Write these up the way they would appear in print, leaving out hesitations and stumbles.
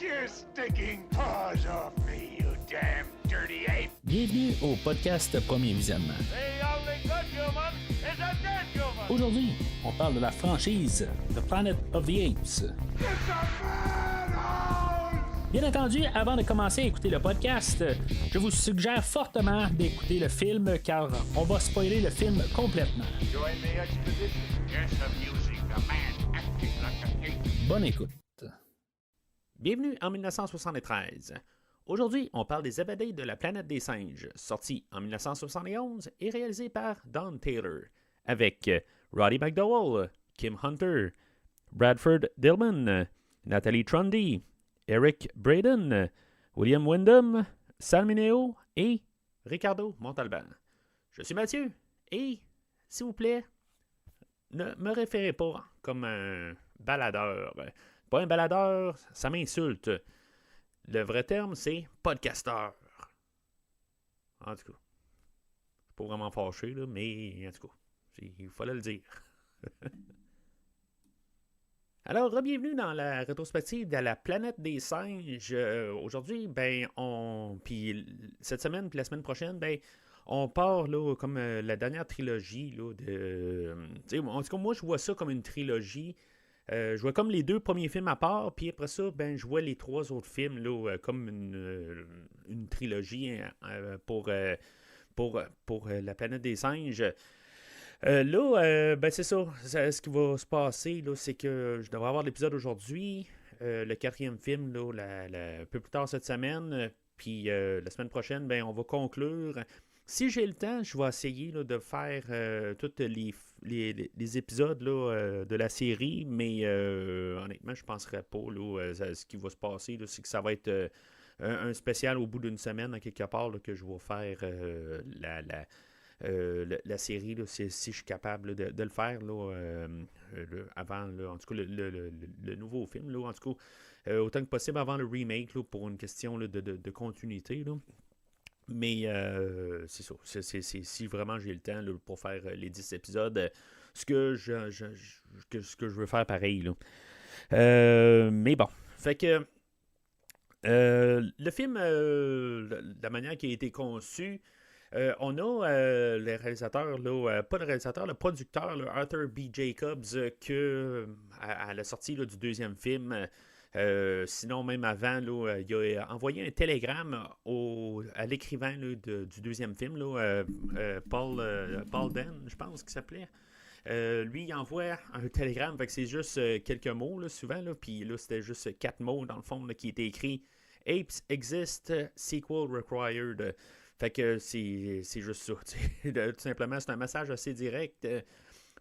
your stinking paws off me, you damn dirty ape! Bienvenue au podcast Premier Visionnement. The only good human is a dead human! Aujourd'hui, on parle de la franchise The Planet of the Apes. It's a madhouse! Bien entendu, avant de commencer à écouter le podcast, je vous suggère fortement d'écouter le film car on va spoiler le film complètement. Join the expedition. Yes, amusing. A man acting like an ape. Bonne écoute. Bienvenue en 1973. Aujourd'hui, on parle des Évadés de la planète des singes, sorti en 1971 et réalisé par Don Taylor, avec Roddy McDowall, Kim Hunter, Bradford Dillman, Natalie Trundy, Eric Braeden, William Wyndham, Sal Mineo et Ricardo Montalban. Je suis Mathieu et, s'il vous plaît, ne me référez pas comme un baladeur. Pas un baladeur, ça m'insulte. Le vrai terme, c'est podcasteur. En tout cas, je suis pas vraiment fâché, là, mais en tout cas, il fallait le dire. Alors, bienvenue dans la rétrospective de la planète des singes. Aujourd'hui, puis cette semaine, puis la semaine prochaine, on part là, comme la dernière trilogie là, de. En tout cas, moi, je vois ça comme une trilogie. Je vois comme les deux premiers films à part, puis après ça, je vois les trois autres films là, comme une trilogie pour la planète des singes. C'est ça. Ce qui va se passer, là, c'est que je devrais avoir l'épisode aujourd'hui, le quatrième film, là, un peu plus tard cette semaine, puis la semaine prochaine, on va conclure. Si j'ai le temps, je vais essayer là, de faire tous les épisodes là, de la série, mais honnêtement, je ne penserais pas. Là, ce qui va se passer, là, c'est que ça va être un spécial au bout d'une semaine, à quelque part, là, que je vais faire la série, là, si je suis capable là, de le faire là, avant, là, en tout cas, le nouveau film, là, en tout cas, autant que possible avant le remake, là, pour une question là, de continuité. Là. Mais c'est ça. Si vraiment j'ai le temps là, pour faire les 10 épisodes, ce que je veux faire pareil. Là. Mais bon. Fait que le film, la manière qui a été conçu, on a le réalisateur, là, pas le réalisateur, le producteur, là, Arthur B. Jacobs, que à la sortie là, du deuxième film. Sinon, même avant, là, il a envoyé un télégramme à l'écrivain là, du deuxième film, là, Paul Den, je pense qu'il s'appelait. Lui, il envoie un télégramme, fait que c'est juste quelques mots, là, souvent, là, puis là, c'était juste 4 mots, dans le fond, là, qui étaient écrits « Apes exist, sequel required ». Fait que c'est juste ça, tout simplement, c'est un message assez direct.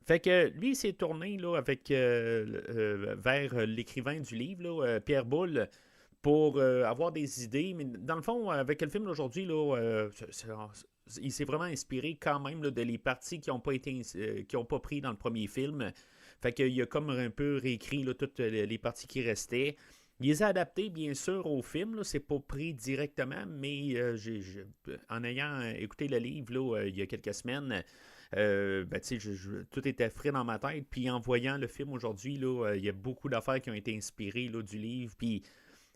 Fait que lui, il s'est tourné là, vers l'écrivain du livre, là, Pierre Boulle, pour avoir des idées. Mais dans le fond, avec le film d'aujourd'hui, là, il s'est vraiment inspiré quand même là, de les parties qui n'ont pas pris dans le premier film. Fait qu'il a comme un peu réécrit là, toutes les parties qui restaient. Il les a adaptés, bien sûr, au film. Là, c'est pas pris directement, mais en ayant écouté le livre là, il y a quelques semaines, tout était frais dans ma tête. Puis en voyant le film aujourd'hui, là, il y a beaucoup d'affaires qui ont été inspirées là, du livre. Puis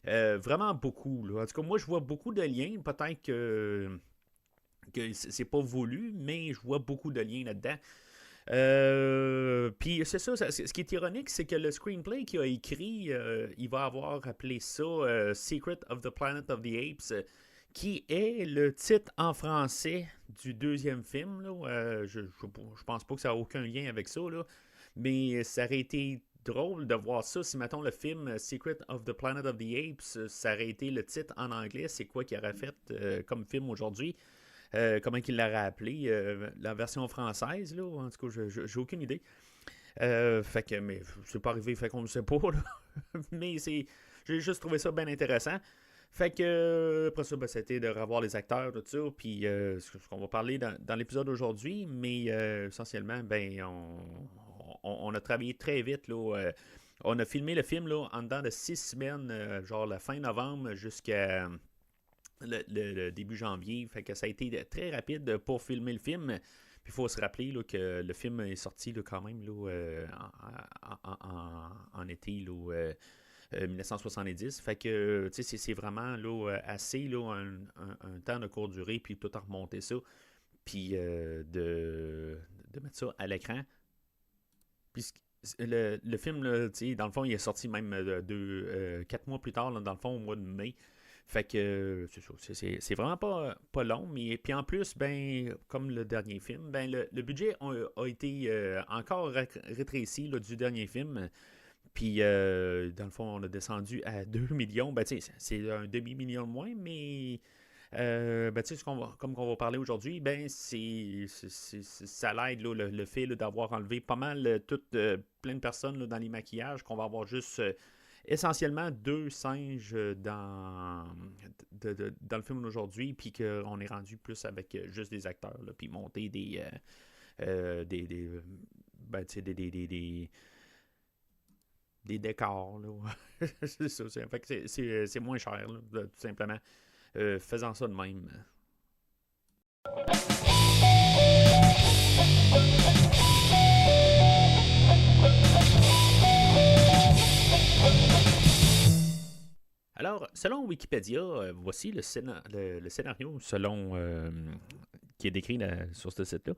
vraiment beaucoup. Là. En tout cas, moi, je vois beaucoup de liens. Peut-être que c'est pas voulu, mais je vois beaucoup de liens là-dedans. Puis c'est ça, ce qui est ironique, c'est que le screenplay qu'il a écrit, il va avoir appelé ça Secret of the Planet of the Apes, qui est le titre en français du deuxième film. Là. Je pense pas que ça a aucun lien avec ça, là. Mais ça aurait été drôle de voir ça si, mettons, le film Secret of the Planet of the Apes, ça aurait été le titre en anglais, c'est quoi qu'il aurait fait comme film aujourd'hui. Comment il l'aurait appelé, la version française, là, en tout cas, j'ai aucune idée. Fait que, mais c'est pas arrivé, fait qu'on ne sait pas, là. Mais j'ai juste trouvé ça bien intéressant. Fait que, après ça, c'était de revoir les acteurs, tout ça, puis ce qu'on va parler dans l'épisode d'aujourd'hui, mais essentiellement, on a travaillé très vite, là. On a filmé le film, là, en dedans de 6 semaines, genre la fin novembre jusqu'à le début janvier. Fait que ça a été très rapide pour filmer le film. Puis il faut se rappeler là, que le film est sorti là, quand même là, en été là, 1970. Fait que, c'est vraiment là, assez là, un temps de courte durée, puis tout en remonter ça, puis de mettre ça à l'écran. Puis le film, là, dans le fond, il est sorti même 4 mois plus tard, là, dans le fond, au mois de mai. Fait que c'est ça, c'est vraiment pas long, mais puis en plus, ben, comme le dernier film, ben le budget a été encore rétréci là, du dernier film. Puis dans le fond, on a descendu à 2 millions. Ben, c'est un demi-million de moins, mais ben, comme on va parler aujourd'hui, ben, ça l'aide, là, le fait là, d'avoir enlevé pas mal plein de personnes là, dans les maquillages, qu'on va avoir juste essentiellement 2 singes dans le film d'aujourd'hui, puis qu'on est rendu plus avec juste des acteurs, là, puis monter ben, des décors. Là. C'est ça. Fait que c'est moins cher, là, tout simplement. Faisant ça de même. Alors, selon Wikipédia, voici le scénario selon qui est décrit sur ce site-là.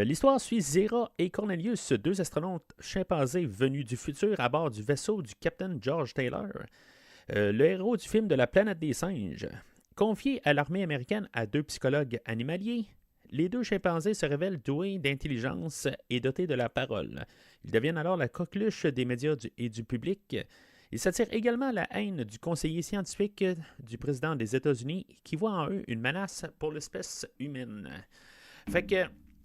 L'histoire suit Zera et Cornelius, 2 astronautes chimpanzés venus du futur à bord du vaisseau du Captain George Taylor, le héros du film de la planète des singes. Confiés à l'armée américaine à 2 psychologues animaliers, les 2 chimpanzés se révèlent doués d'intelligence et dotés de la parole. Ils deviennent alors la coqueluche des médias et du public. Ils s'attirent également la haine du conseiller scientifique du président des États-Unis qui voit en eux une menace pour l'espèce humaine. Fait que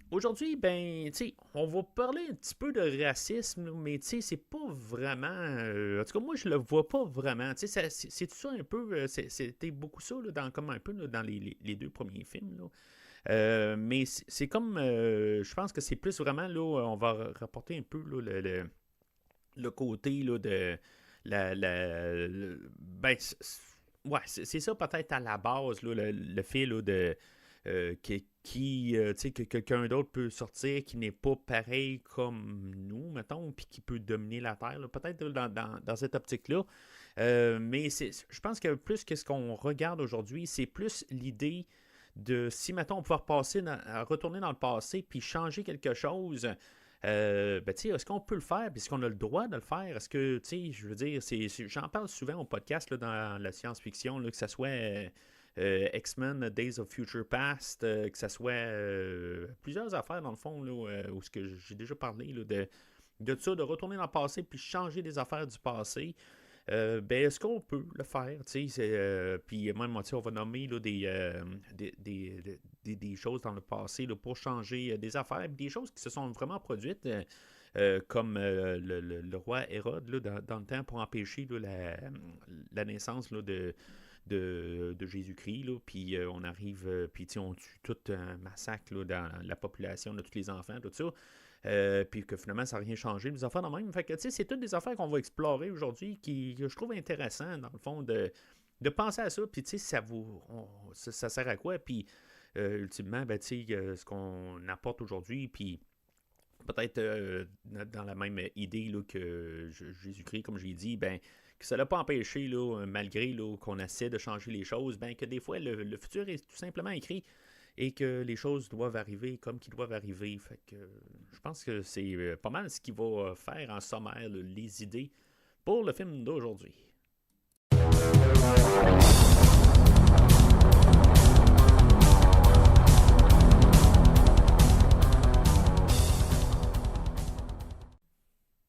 aujourd'hui, ben, on va parler un petit peu de racisme, mais c'est pas vraiment. En tout cas, moi, je le vois pas vraiment. C'est tout ça un peu. C'était beaucoup ça, là, comme un peu là, dans les 2 premiers films. Là. Mais c'est comme. Je pense que c'est plus vraiment. Là, on va rapporter un peu là, le côté là, de. Ben, ouais, c'est ça peut-être à la base, là, le fait là, de. Que quelqu'un d'autre peut sortir qui n'est pas pareil comme nous, mettons, puis qui peut dominer la Terre, là, peut-être dans cette optique-là. Mais je pense que plus que ce qu'on regarde aujourd'hui, c'est plus l'idée de si, mettons, on pouvait retourner dans le passé puis changer quelque chose. Ben, est-ce qu'on peut le faire? Puis est-ce qu'on a le droit de le faire? Est-ce que, je veux dire, j'en parle souvent au podcast là, dans la science-fiction, là, que ça soit X-Men, Days of Future Past, que ça soit plusieurs affaires dans le fond, là, où ce que j'ai déjà parlé là, de ça, de retourner dans le passé puis changer des affaires du passé. Ben, est-ce qu'on peut le faire? Puis même, on va nommer là, des choses dans le passé là, pour changer des affaires, des choses qui se sont vraiment produites, comme le roi Hérode là, dans le temps pour empêcher là, la naissance là, de Jésus-Christ. Là, puis on arrive, puis on tue tout un massacre là, dans la population de tous les enfants, tout ça. Puis que finalement, ça n'a rien changé. Les affaires de même. Fait que, c'est toutes des affaires qu'on va explorer aujourd'hui que je trouve intéressant, dans le fond, de penser à ça. Puis, ça sert à quoi? Puis, ultimement, ben, ce qu'on apporte aujourd'hui, puis peut-être dans la même idée là, que Jésus-Christ, comme j'ai dit, ben, que ça ne l'a pas empêché, là, malgré là, qu'on essaie de changer les choses, ben, que des fois, le futur est tout simplement écrit et que les choses doivent arriver comme qu'ils doivent arriver. Fait que je pense que c'est pas mal ce qui va faire en sommaire là, les idées pour le film d'aujourd'hui.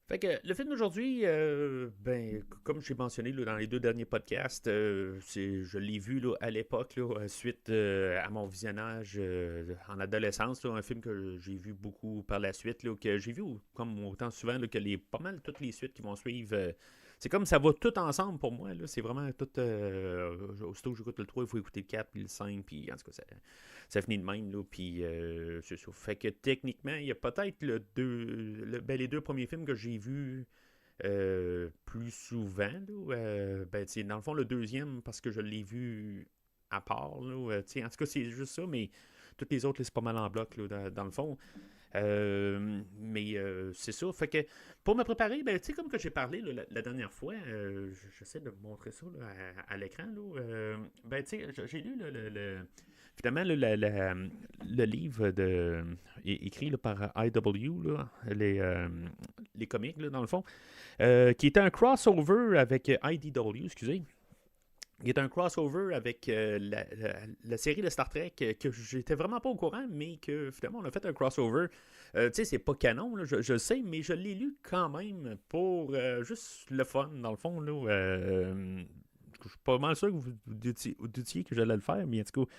Fait que le film d'aujourd'hui, ben, comme j'ai mentionné là, dans les 2 derniers podcasts, je l'ai vu là, à l'époque, là, suite à mon visionnage en adolescence, là, un film que j'ai vu beaucoup par la suite, là, que j'ai vu comme autant souvent là, que pas mal toutes les suites qui vont suivre. C'est comme ça va tout ensemble pour moi. Là, c'est vraiment tout. Aussitôt que j'écoute le 3, il faut écouter le 4 puis le 5, puis en tout cas, ça finit de même. Là, puis c'est ça. Fait que techniquement, il y a peut-être les 2 premiers films que j'ai vus plus souvent. Là, ben, dans le fond, le deuxième, parce que je l'ai vu à part. Là, en tout cas, c'est juste ça, mais toutes les autres, là, c'est pas mal en bloc, là, dans le fond. Mais c'est ça. Fait que pour me préparer, ben, tu sais, comme que j'ai parlé là, la dernière fois, j'essaie de vous montrer ça là, à l'écran. Là, ben, tu sais, j'ai lu finalement le livre écrit là, par IW, là, les comics, là, dans le fond, qui était un crossover avec IDW, excusez. Il est un crossover avec la série de Star Trek que j'étais vraiment pas au courant, mais que finalement on a fait un crossover. Tu sais, c'est pas canon, là, je le sais, mais je l'ai lu quand même pour juste le fun, dans le fond. Là, je suis pas mal sûr que vous doutiez que j'allais le faire, mais en tout cas,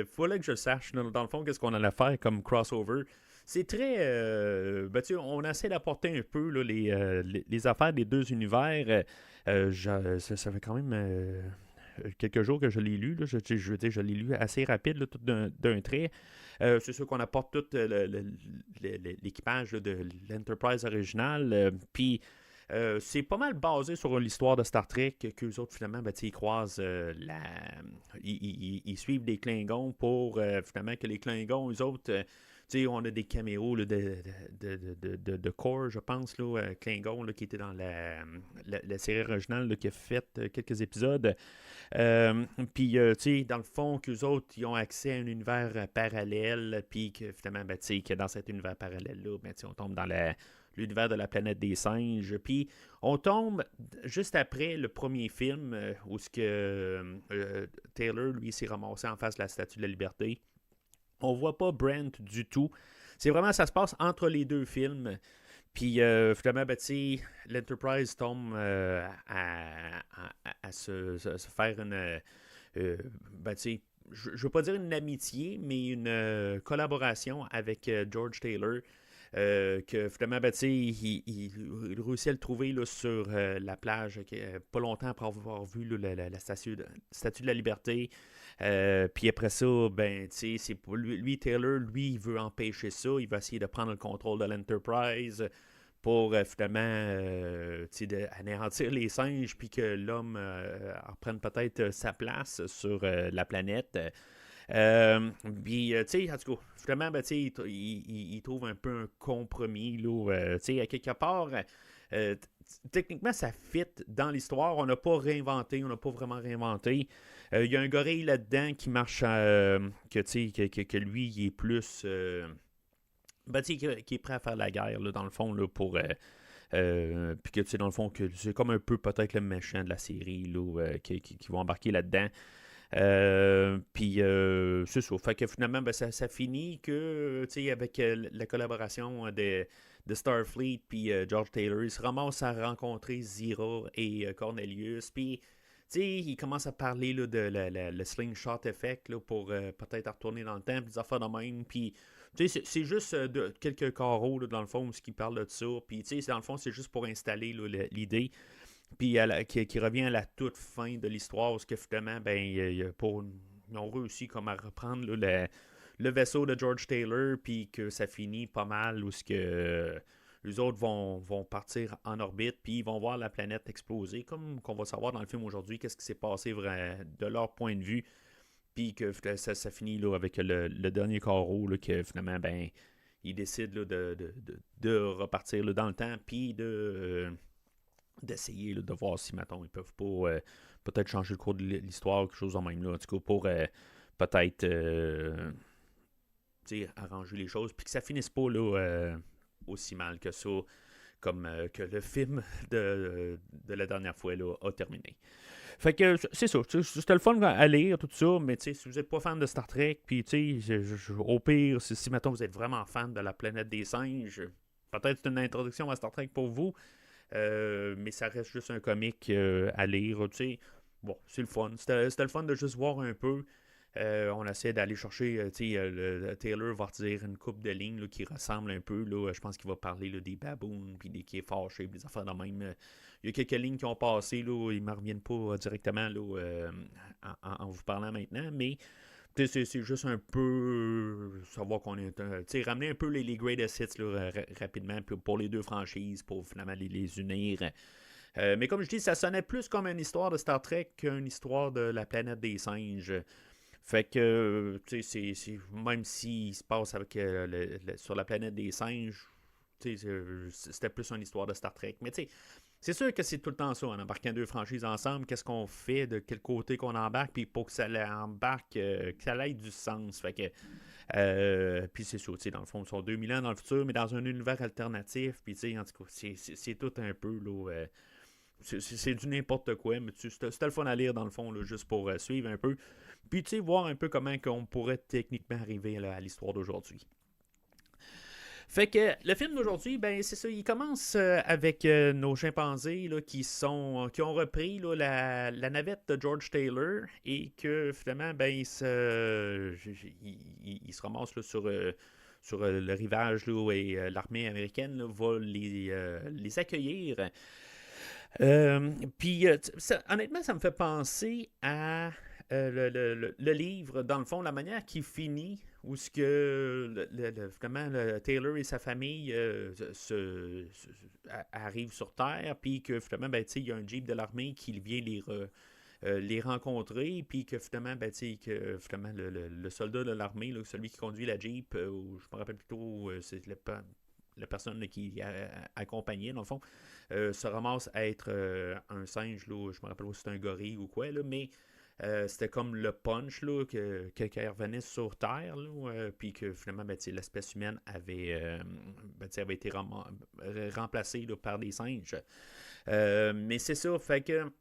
fallait que je sache, dans le fond, qu'est-ce qu'on allait faire comme crossover. C'est très. Ben, tu sais, on essaie d'apporter un peu là, les affaires des deux univers. Ça fait quand même quelques jours que je l'ai lu. Là. Je veux dire, je l'ai lu assez rapide, là, tout d'un trait. C'est sûr qu'on apporte tout l'équipage là, de l'Enterprise originale. Puis. C'est pas mal basé sur l'histoire de Star Trek qu'eux autres finalement ben, ils croisent ils suivent des Klingons pour finalement que les Klingons, eux autres on a des caméos là, de Core, je pense, là, Klingon, là, qui était dans la série originale là, qui a fait quelques épisodes. Puis, dans le fond, qu'eux autres, ils ont accès à un univers parallèle, puis que finalement, ben, que dans cet univers parallèle-là, ben, on tombe dans l'univers de la planète des singes. Puis, on tombe juste après le premier film où ce que Taylor, lui, s'est ramassé en face de la Statue de la Liberté. On voit pas Brent du tout. C'est vraiment, ça se passe entre les deux films. Puis finalement, ben, l'Enterprise tombe à se faire une... ben, je ne veux pas dire une amitié, mais une collaboration avec George Taylor. Que finalement, ben, il réussit à le trouver là, sur la plage, pas longtemps après avoir vu là, la statue de la Liberté. Puis après ça, ben, c'est pour lui, Taylor, lui, il veut empêcher ça. Il va essayer de prendre le contrôle de l'Enterprise pour finalement anéantir les singes, puis que l'homme reprenne peut-être sa place sur la planète. Puis, tu sais, en tout cas, finalement, ben, il trouve un peu un compromis, là, tu sais, à quelque part, techniquement, ça fit dans l'histoire. On n'a pas réinventé, on n'a pas vraiment réinventé. Il y a un gorille là-dedans qui marche, que lui, il est plus, ben, tu sais, qui est prêt à faire la guerre, là, dans le fond, là, pour... puis que tu sais, dans le fond, que c'est comme un peu peut-être le méchant de la série là, qui va embarquer là-dedans. Puis c'est ça. Fait que finalement, ben, ça finit que, tu sais, avec la collaboration de Starfleet puis George Taylor, ils se ramassent à rencontrer Zira et Cornelius. Puis, tu sais, ils commencent à parler là, de le slingshot effect là, pour peut-être retourner dans le temps, puis des affaires de même. Puis, tu sais, c'est juste quelques carreaux, là, dans le fond, ce qui parle de ça. Puis, tu sais, dans le fond, c'est juste pour installer là, l'idée. Puis qui revient à la toute fin de l'histoire, où que finalement, ben, ils ont réussi comme à reprendre là, le vaisseau de George Taylor, puis que ça finit pas mal, où ce que les autres vont partir en orbite, puis ils vont voir la planète exploser, comme qu'on va savoir dans le film aujourd'hui, qu'est-ce qui s'est passé de leur point de vue, puis que ça finit là, avec le dernier carreau, là, que finalement, ben, ils décident là, de repartir là, dans le temps, puis d'essayer là, de voir si, mettons, ils peuvent pas peut-être changer le cours de l'histoire ou quelque chose en même là. En tout cas, pour peut-être arranger les choses, puis que ça finisse pas là, aussi mal que ça, comme que le film de la dernière fois là, a terminé. Fait que c'est ça, c'était le fun à lire, tout ça, mais si vous n'êtes pas fan de Star Trek, puis au pire, si mettons vous êtes vraiment fan de la planète des singes, peut-être c'est une introduction à Star Trek pour vous. Mais ça reste juste un comic à lire. Bon, c'est le fun. C'était le fun de juste voir un peu. On essaie d'aller chercher. Taylor va dire une coupe de lignes là, qui ressemble un peu. Là, je pense qu'il va parler là, des baboons, puis qui est fâché, des affaires de même. Il y a quelques lignes qui ont passé. Là, ils ne me reviennent pas directement là, en vous parlant maintenant. Mais c'est juste un peu savoir qu'on est. Ramener un peu les greatest hits là, rapidement pour les deux franchises, pour finalement les unir. Mais comme je dis, ça sonnait plus comme une histoire de Star Trek qu'une histoire de la planète des singes. Fait que, tu sais, même s'il se passe avec, sur la planète des singes, tu sais, c'était plus une histoire de Star Trek. Mais tu sais, c'est sûr que c'est tout le temps ça, en embarquant deux franchises ensemble, qu'est-ce qu'on fait, de quel côté qu'on embarque, puis pour que ça embarque, que ça ait du sens. Fait que, puis c'est ça, tu sais, dans le fond, ils sont 2000 ans dans le futur, mais dans un univers alternatif, puis tu sais, en tout cas, c'est tout un peu, là, c'est du n'importe quoi, mais c'était le fun à lire dans le fond, là, juste pour suivre un peu. Puis tu sais, voir un peu comment on pourrait techniquement arriver là, à l'histoire d'aujourd'hui. Fait que le film d'aujourd'hui, ben c'est ça, il commence avec nos chimpanzés là, qui ont repris là, la navette de George Taylor et que finalement, ben ils se ramassent là, sur le rivage là, et l'armée américaine là, va les accueillir. Puis, honnêtement, ça me fait penser à le livre, dans le fond, la manière qu'il finit, où ce que finalement, Taylor et sa famille arrivent sur Terre, puis que finalement, ben, il y a un jeep de l'armée qui vient les rencontrer, puis que finalement, ben, que, finalement le soldat de l'armée, là, celui qui conduit la jeep, je me rappelle plutôt, c'est la personne là, qui accompagnait, dans le fond, se ramasse à être un singe, là, je me rappelle pas si c'était un gorille ou quoi, là, mais c'était comme le punch là, qu'elle revenait sur Terre, puis que finalement ben, l'espèce humaine avait été remplacée là, par des singes. Mais c'est ça, fait que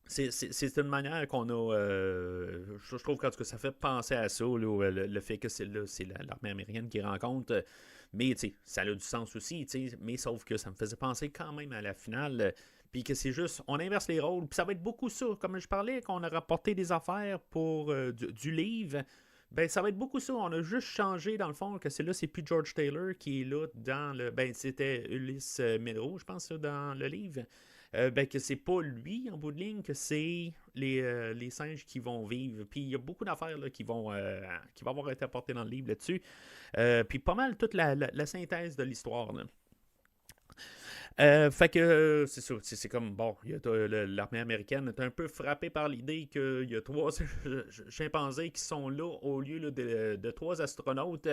c'est une manière qu'on a. Je trouve que ça fait penser à ça, là, le fait que c'est l'armée américaine qui rencontre. Mais ça a du sens aussi, mais sauf que ça me faisait penser quand même à la finale. Puis que c'est juste, on inverse les rôles. Puis ça va être beaucoup ça. Comme je parlais, qu'on a rapporté des affaires pour du livre. Ben, ça va être beaucoup ça. On a juste changé, dans le fond, que c'est plus George Taylor qui est là dans le. Ben, c'était Ulysse Munro, je pense, là, dans le livre. Ben, que c'est pas lui, en bout de ligne, que c'est les singes qui vont vivre. Puis il y a beaucoup d'affaires là, qui vont avoir été apportées dans le livre là-dessus. Puis pas mal toute la synthèse de l'histoire. Là. Fait que c'est ça, c'est comme bon, l'armée américaine est un peu frappée par l'idée qu'il y a trois chimpanzés qui sont là au lieu là, de trois astronautes.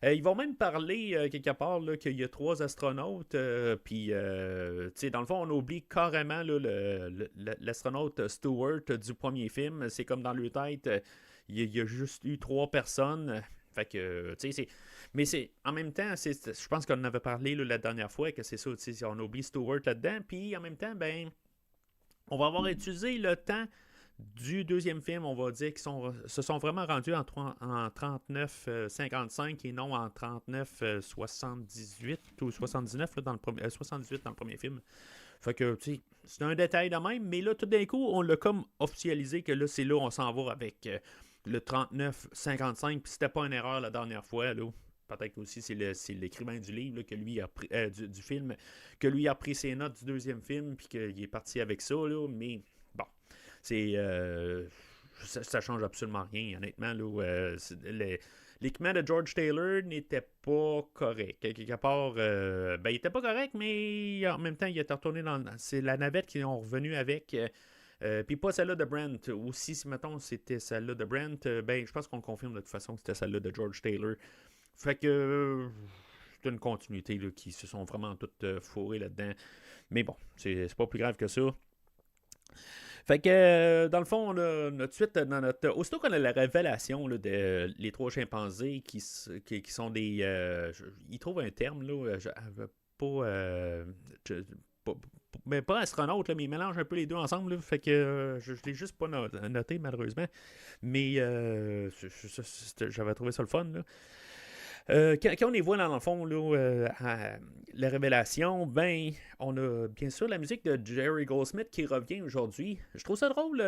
Ils vont même parler quelque part là, qu'il y a trois astronautes, puis dans le fond, on oublie carrément là, l'astronaute Stewart du premier film. C'est comme dans leur tête, il y a juste eu trois personnes. Fait que, tu sais, mais en même temps, je pense qu'on en avait parlé là, la dernière fois, que c'est ça, on oublie Stewart là-dedans, puis en même temps, ben, on va avoir utilisé le temps du deuxième film, on va dire, se sont vraiment rendus en 39-55 et non en 39-78 ou 79 là, 78 dans le premier film. Fait que, tu sais, c'est un détail de même, mais là, tout d'un coup, on l'a comme officialisé que là, c'est là où on s'en va avec le 39-55, puis c'était pas une erreur la dernière fois, là. Peut-être aussi c'est l'écrivain du livre là, que lui a pris, du film, que lui a pris ses notes du deuxième film, puis qu'il est parti avec ça, là, mais bon, c'est ça change absolument rien, honnêtement, là, l'équipement de George Taylor n'était pas correct. Quelque part, ben, il était pas correct, mais en même temps, il était retourné c'est la navette qu'ils ont revenu avec. Puis pas celle-là de Brent. Aussi, si mettons c'était celle-là de Brent, ben je pense qu'on confirme de toute façon que c'était celle-là de George Taylor. Fait que c'est une continuité là, qui se sont vraiment toutes fourrées là-dedans. Mais bon, c'est pas plus grave que ça. Fait que, dans le fond, on a notre suite, aussitôt qu'on a la révélation là, de les trois chimpanzés qui sont des. Ils trouvent un terme, là, mais pas astronaute, là, mais ils mélangent un peu les deux ensemble. Là, fait que je ne l'ai juste pas noté, malheureusement. Mais j'avais trouvé ça le fun. Là. Quand on les voit dans le fond, là, à la révélation, ben, on a bien sûr la musique de Jerry Goldsmith qui revient aujourd'hui. Je trouve ça drôle,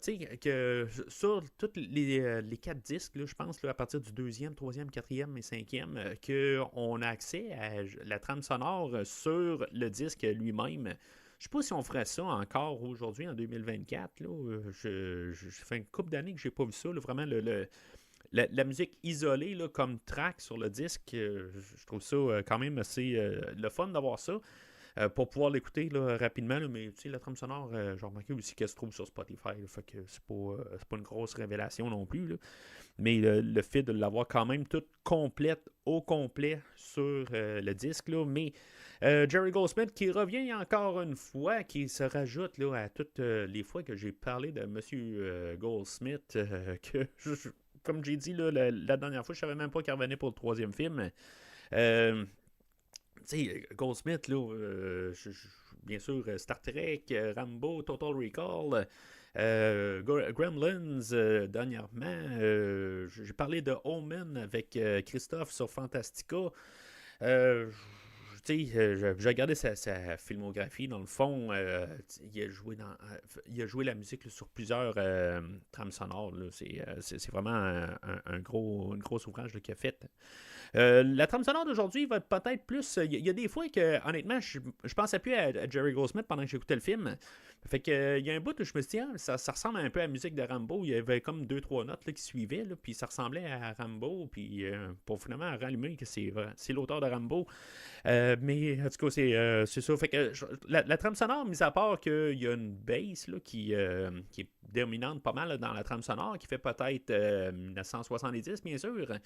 tu sais, que sur tous les 4 disques, là, je pense, là, à partir du 2e, 3e, 4e et 5e, qu'on a accès à la trame sonore sur le disque lui-même. Je sais pas si on ferait ça encore aujourd'hui, en 2024. Là. Je fais une couple d'années que j'ai pas vu ça. Là, vraiment, la musique isolée là, comme track sur le disque, je trouve ça quand même assez le fun d'avoir ça. pour pouvoir l'écouter là, rapidement. Là, mais la trame sonore, j'ai remarqué aussi qu'elle se trouve sur Spotify. Là, fait que c'est pas une grosse révélation non plus. Là. Mais le fait de l'avoir quand même toute complète, au complet sur le disque. Là, mais Jerry Goldsmith qui revient encore une fois, qui se rajoute là, à toutes les fois que j'ai parlé de M. Goldsmith, comme j'ai dit là, la dernière fois, je savais même pas qu'il revenait pour le troisième film. Tu sais, Goldsmith, là, bien sûr, Star Trek, Rambo, Total Recall, Gremlins, dernièrement. J'ai parlé de Omen avec Christophe sur Fantastica. J'ai regardé sa filmographie, dans le fond, il a joué la musique là, sur plusieurs trames sonores. Là. C'est vraiment un gros ouvrage qu'il a fait. La trame sonore d'aujourd'hui va être peut-être plus. Il y a des fois que, honnêtement, je pensais plus à Jerry Goldsmith pendant que j'écoutais le film. Fait que il y a un bout où je me suis dit, ça ressemble un peu à la musique de Rambo. Il y avait comme 2-3 notes là, qui suivaient, là, puis ça ressemblait à Rambo. Puis pour finalement rallumer que c'est l'auteur de Rambo. Mais en tout cas, c'est ça. Fait que la trame sonore, mis à part qu'il y a une bass là, qui est dominante pas mal là, dans la trame sonore, qui fait peut-être 1970, bien sûr.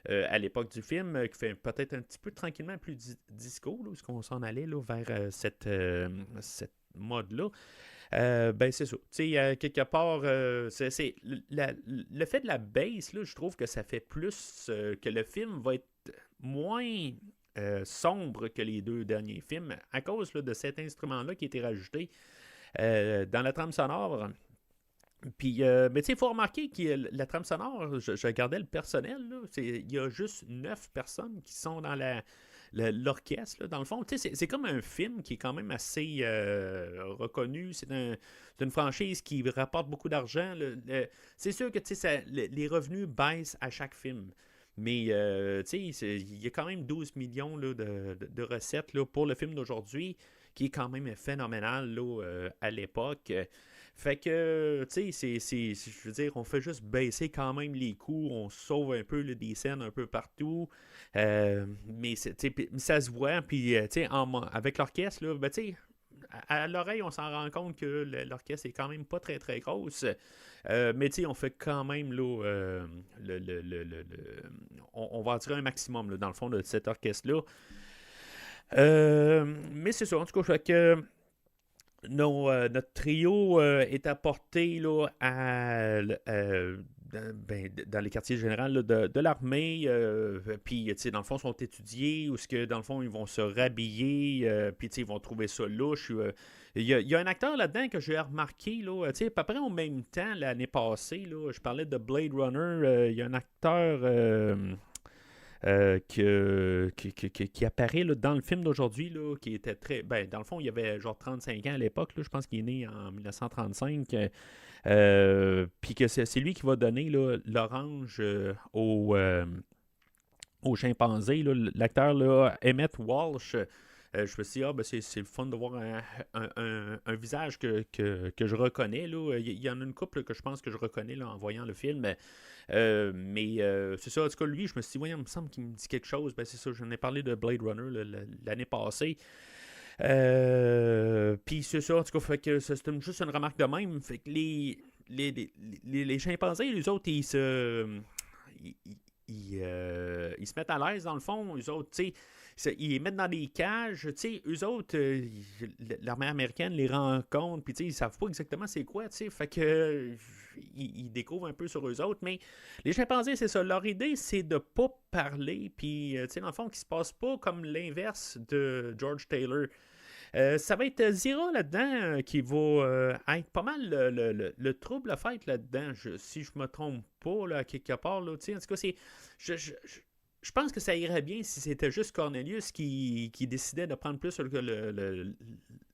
À l'époque du film, qui fait peut-être un petit peu tranquillement plus disco, là, où qu'on s'en allait là, vers cette mode-là. Ben c'est ça. Tu sais, quelque part, c'est le fait de la bass, là, je trouve que ça fait plus que le film va être moins sombre que les deux derniers films à cause là, de cet instrument-là qui a été rajouté dans la trame sonore. Puis, mais tu sais, il faut remarquer que la trame sonore, je regardais le personnel, il y a juste 9 personnes qui sont dans l'orchestre, là, dans le fond. Tu sais, c'est comme un film qui est quand même assez reconnu. C'est une franchise qui rapporte beaucoup d'argent. C'est sûr que tu sais, les revenus baissent à chaque film. Mais, tu sais, il y a quand même 12 millions là, de recettes là, pour le film d'aujourd'hui, qui est quand même phénoménal là, à l'époque. Fait que, tu sais, je veux dire, on fait juste baisser quand même les coûts, on sauve un peu là, des scènes un peu partout, mais ça se voit, puis, tu sais, avec l'orchestre, là, ben, tu sais, à l'oreille, on s'en rend compte que l'orchestre est quand même pas très, très grosse, mais, tu sais, on fait quand même, là, on va en tirer un maximum, là, dans le fond, de cet orchestre-là. Mais c'est ça, en tout cas, fait que... notre trio est apporté là, dans les quartiers généraux là, de l'armée. Puis, dans le fond, ils sont étudiés ou ce que, dans le fond, ils vont se rhabiller. Puis, ils vont trouver ça louche. Il y a un acteur là-dedans que j'ai remarqué, là, à peu près au même temps, l'année passée, là, je parlais de Blade Runner. Il y a un acteur... qui apparaît là, dans le film d'aujourd'hui, là, qui était très... Ben, dans le fond, il y avait genre 35 ans à l'époque, là, je pense qu'il est né en 1935, puis que c'est lui qui va donner là, l'orange au chimpanzé. Là, l'acteur là, Emmett Walsh, je me suis dit, ben c'est le fun de voir un visage que je reconnais. Là. Il y en a une couple que je pense que je reconnais là, en voyant le film. Mais c'est ça, en tout cas, lui, je me suis dit, voyons, il me semble qu'il me dit quelque chose. Ben, c'est ça, j'en ai parlé de Blade Runner l'année passée. Puis c'est ça, en tout cas, fait que c'est juste une remarque de même. Fait que les chimpanzés, les autres, ils se mettent à l'aise dans le fond. Les autres, tu sais, ils les mettent dans des cages. Tu sais, eux autres, l'armée américaine les rencontre, puis tu sais, ils savent pas exactement c'est quoi, tu sais. Fait que ils découvrent un peu sur eux autres. Mais les chimpanzés, c'est ça. Leur idée, c'est de pas parler, puis tu sais, dans le fond, qu'ils se passent pas comme l'inverse de George Taylor. Ça va être Zira là-dedans qui va être pas mal le trouble à fête là-dedans, si je me trompe pas, là, quelque part. Là, en tout cas, c'est. Je pense que ça irait bien si c'était juste Cornelius qui décidait de prendre plus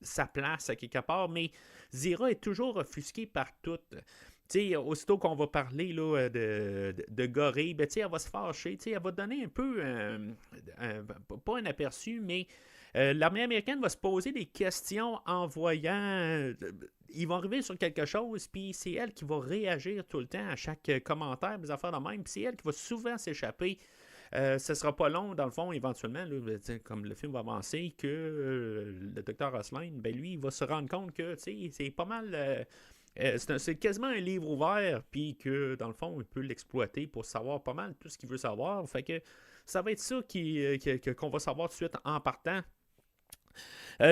sa place à quelque part, mais Zira est toujours offusquée par tout. T'sais, aussitôt qu'on va parler là, de Gorée, ben, elle va se fâcher. Elle va donner un peu, pas un aperçu, mais l'armée américaine va se poser des questions en voyant... ils vont arriver sur quelque chose, puis c'est elle qui va réagir tout le temps à chaque commentaire, des affaires de même, puis c'est elle qui va souvent s'échapper Ce sera pas long, dans le fond, éventuellement, là, comme le film va avancer, que le docteur Osline, ben lui, il va se rendre compte que c'est pas mal. C'est quasiment un livre ouvert, puis que dans le fond, il peut l'exploiter pour savoir pas mal tout ce qu'il veut savoir. Fait que ça va être ça qu'on va savoir tout de suite en partant.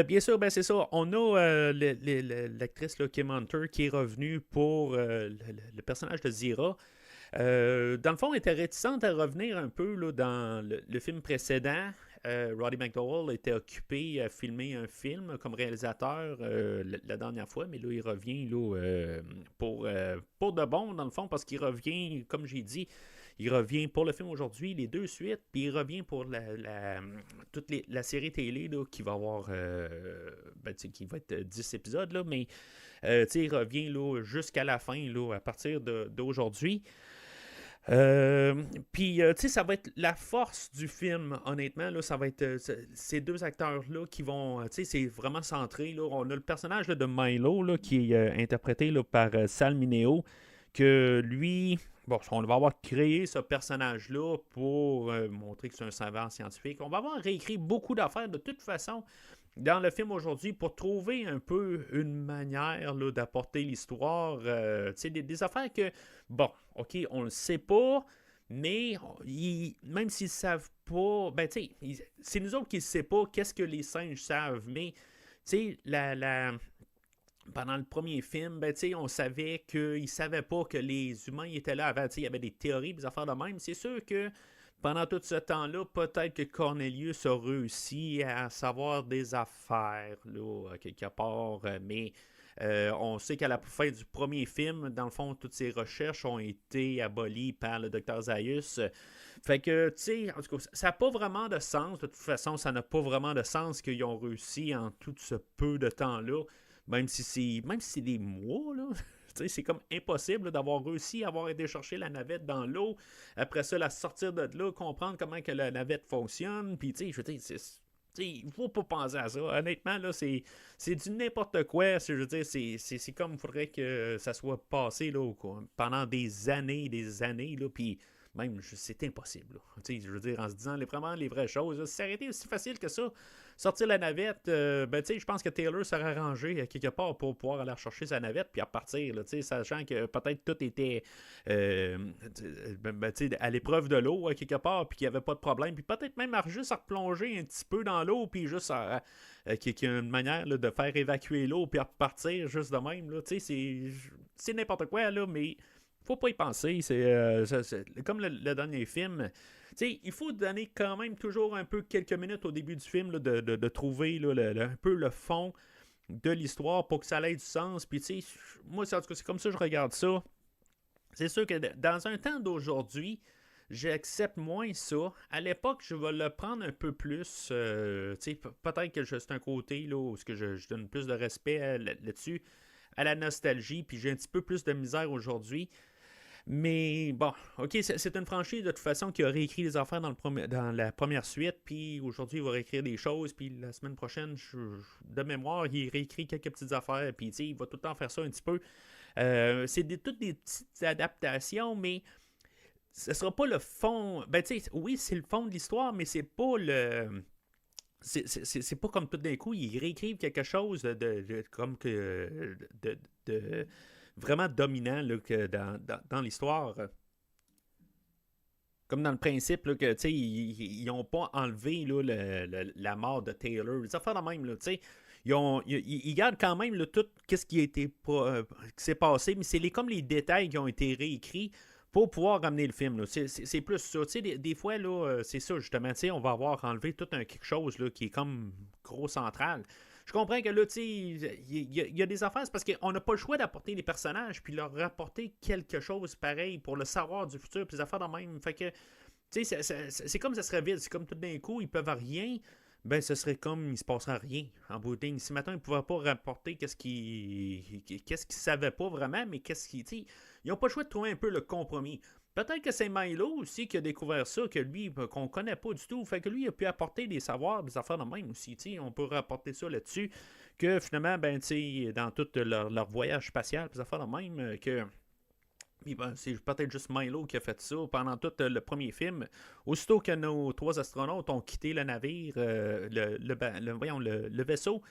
Bien sûr, ben c'est ça. On a l'actrice là, Kim Hunter qui est revenue pour le personnage de Zira. Dans le fond, elle était réticente à revenir un peu là, dans le film précédent. Roddy McDowall était occupé à filmer un film comme réalisateur la dernière fois, mais là, il revient là, pour de bon, dans le fond, parce qu'il revient, comme j'ai dit, il revient pour le film aujourd'hui, les 2 suites, puis il revient pour la série télé là, qui va avoir qui va être 10 épisodes, là, mais il revient là, jusqu'à la fin, là, à partir d'aujourd'hui. Puis, ça va être la force du film, honnêtement. Là, ça va être ces 2 acteurs-là qui vont. C'est vraiment centré. Là. On a le personnage là, de Milo là, qui est interprété là, par Sal Mineo, que lui. Bon, on va avoir créé ce personnage-là pour montrer que c'est un savant scientifique. On va avoir réécrit beaucoup d'affaires de toute façon dans le film aujourd'hui pour trouver un peu une manière là, d'apporter l'histoire. Des affaires que, bon, OK, on le sait pas, mais même s'ils savent pas, ben, c'est nous autres qui ne savons pas qu'est-ce que les singes savent, mais, pendant le premier film, ben, on savait qu'ils ne savaient pas que les humains étaient là avant. Il y avait des théories, des affaires de même. C'est sûr que pendant tout ce temps-là, peut-être que Cornelius a réussi à savoir des affaires, là, quelque part, mais on sait qu'à la fin du premier film, dans le fond, toutes ces recherches ont été abolies par le docteur Zaius. Fait que, en tout cas, ça n'a pas vraiment de sens. De toute façon, ça n'a pas vraiment de sens qu'ils ont réussi en tout ce peu de temps-là. Même si c'est des mois, là. C'est comme impossible là, d'avoir réussi à avoir été chercher la navette dans l'eau. Après ça, la sortir de là, comprendre comment que la navette fonctionne. Puis, je veux dire, il ne faut pas penser à ça. Honnêtement, là, c'est du n'importe quoi. Je veux dire, c'est comme il faudrait que ça soit passé là, pendant des années, là. Puis, même, c'est impossible. Je veux dire, en se disant vraiment les vraies choses. Là, si ça aurait été aussi facile que ça, sortir la navette, je pense que Taylor s'est arrangé quelque part pour pouvoir aller chercher sa navette puis repartir, là, sachant que peut-être tout était à l'épreuve de l'eau quelque part, puis qu'il n'y avait pas de problème, puis peut-être même juste à replonger un petit peu dans l'eau, puis juste qu'il y a une manière là, de faire évacuer l'eau, puis à repartir juste de même. Là, c'est n'importe quoi, là, mais faut pas y penser. C'est comme le dernier film. Il faut donner quand même toujours un peu quelques minutes au début du film là, de trouver là, un peu le fond de l'histoire pour que ça ait du sens. Puis, moi, en tout cas, c'est comme ça que je regarde ça. C'est sûr que dans un temps d'aujourd'hui, j'accepte moins ça. À l'époque, je vais le prendre un peu plus. Peut-être que c'est un côté là, où je donne plus de respect là-dessus, à la nostalgie, puis j'ai un petit peu plus de misère aujourd'hui. Mais bon, OK, c'est une franchise de toute façon qui a réécrit les affaires dans la première suite, puis aujourd'hui, il va réécrire des choses, puis la semaine prochaine, de mémoire, il réécrit quelques petites affaires, puis il va tout le temps faire ça un petit peu. C'est toutes des petites adaptations, mais ce sera pas le fond. Ben, oui, c'est le fond de l'histoire, mais c'est pas le. C'est pas comme tout d'un coup, ils réécrivent quelque chose comme que de vraiment dominant là, que dans l'histoire. Comme dans le principe là, que ils n'ont pas enlevé là, la mort de Taylor. Les affaires de même, là, ils gardent quand même là, tout ce qui a été qui s'est passé, mais c'est comme les détails qui ont été réécrits pour pouvoir ramener le film. Là. C'est plus ça. Des fois, là, c'est ça, justement, on va avoir enlevé tout quelque chose là, qui est comme gros central. Je comprends que là, il y a des affaires, c'est parce qu'on n'a pas le choix d'apporter les personnages puis leur rapporter quelque chose pareil pour le savoir du futur, puis les affaires de même. Fait que, c'est comme ça serait vide. C'est comme tout d'un coup, ils peuvent rien. Ben, ce serait comme il se passerait rien en bout de ligne. Si maintenant ils ne pouvaient pas rapporter qu'est-ce qu'ils savaient pas vraiment, mais ils n'ont pas le choix de trouver un peu le compromis. Peut-être que c'est Milo aussi qui a découvert ça, que lui, qu'on connaît pas du tout. Fait que lui, il a pu apporter des savoirs, des affaires de même aussi. On peut rapporter ça là-dessus. Que finalement, ben, dans tout leur voyage spatial, des affaires de même, que Puis ben, c'est peut-être juste Milo qui a fait ça pendant tout le premier film. Aussitôt que nos trois astronautes ont quitté le navire, voyons, le vaisseau,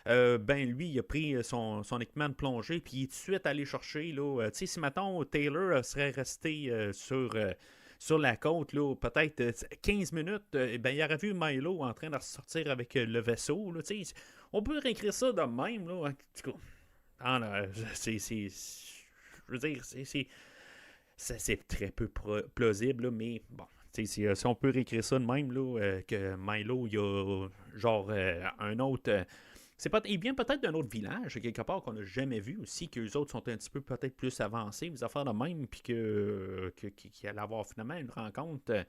ben lui, il a pris son équipement de plongée, puis il est tout de suite allé chercher. Là, tu sais, si maintenant Taylor serait resté sur la côte, là, peut-être 15 minutes, ben, il aurait vu Milo en train de ressortir avec le vaisseau. Là, tu sais, on peut réécrire ça de même. Là, en tout cas, ah, non, je veux dire, c'est très peu plausible, là, mais bon, si on peut réécrire ça de même, là, que Milo, il y a genre un autre. Il vient peut-être d'un autre village, quelque part qu'on n'a jamais vu aussi, qu'eux autres sont un petit peu peut-être plus avancés, des affaires de même, puis qu'il allait avoir finalement une rencontre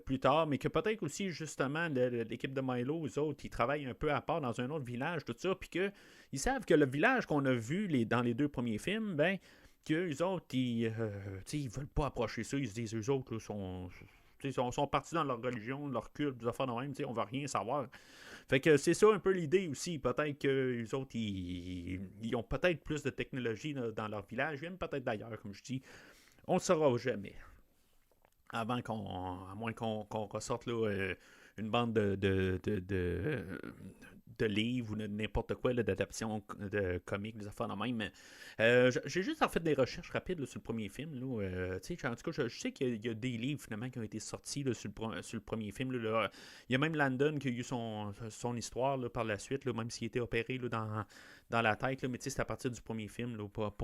plus tard, mais que peut-être aussi, justement, l'équipe de Milo, eux autres, ils travaillent un peu à part dans un autre village, tout ça, puis qu'ils savent que le village qu'on a vu dans les deux premiers films, ben, qu'eux autres, ils veulent pas approcher ça, ils se disent, eux autres, là, sont partis dans leur religion, leur culte, des affaires de même, on veut rien savoir. Fait que c'est ça un peu l'idée aussi. Peut-être que les autres, ils ont peut-être plus de technologie dans leur village. Ils viennent peut-être d'ailleurs, comme je dis. On ne le saura jamais. À moins qu'on ressorte là, une bande de livres ou de n'importe quoi, d'adaptation de comics, des affaires de même. J'ai juste en fait des recherches rapides là, sur le premier film. Là, en tout cas, je sais qu'il y a des livres finalement qui ont été sortis là, sur le premier film. Là. Il y a même Landon qui a eu son histoire là, par la suite, là, même s'il était opéré là, dans la tête. Là, mais c'est à partir du premier film, là, pas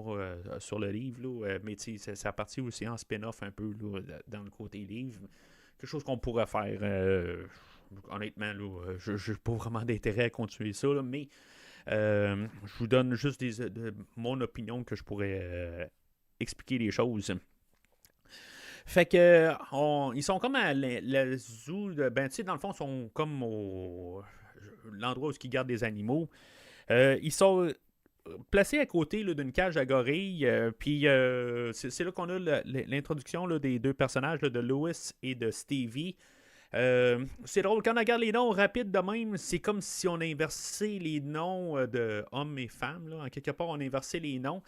sur le livre. Là, mais c'est à partir aussi en spin-off un peu là, dans le côté livre. Quelque chose qu'on pourrait faire. Honnêtement, là, je n'ai pas vraiment d'intérêt à continuer ça, là, mais je vous donne juste mon opinion que je pourrais expliquer les choses. Fait que ils sont comme à la zoo, ben tu sais, dans le fond, ils sont comme l'endroit où ils gardent des animaux. Ils sont placés à côté là, d'une cage à gorilles, puis c'est là qu'on a l'introduction là, des deux personnages là, de Louis et de Stevie. C'est drôle, quand on regarde les noms rapides de même, c'est comme si on a inversé les noms de hommes et femmes. Là. En quelque part, on a inversé les noms.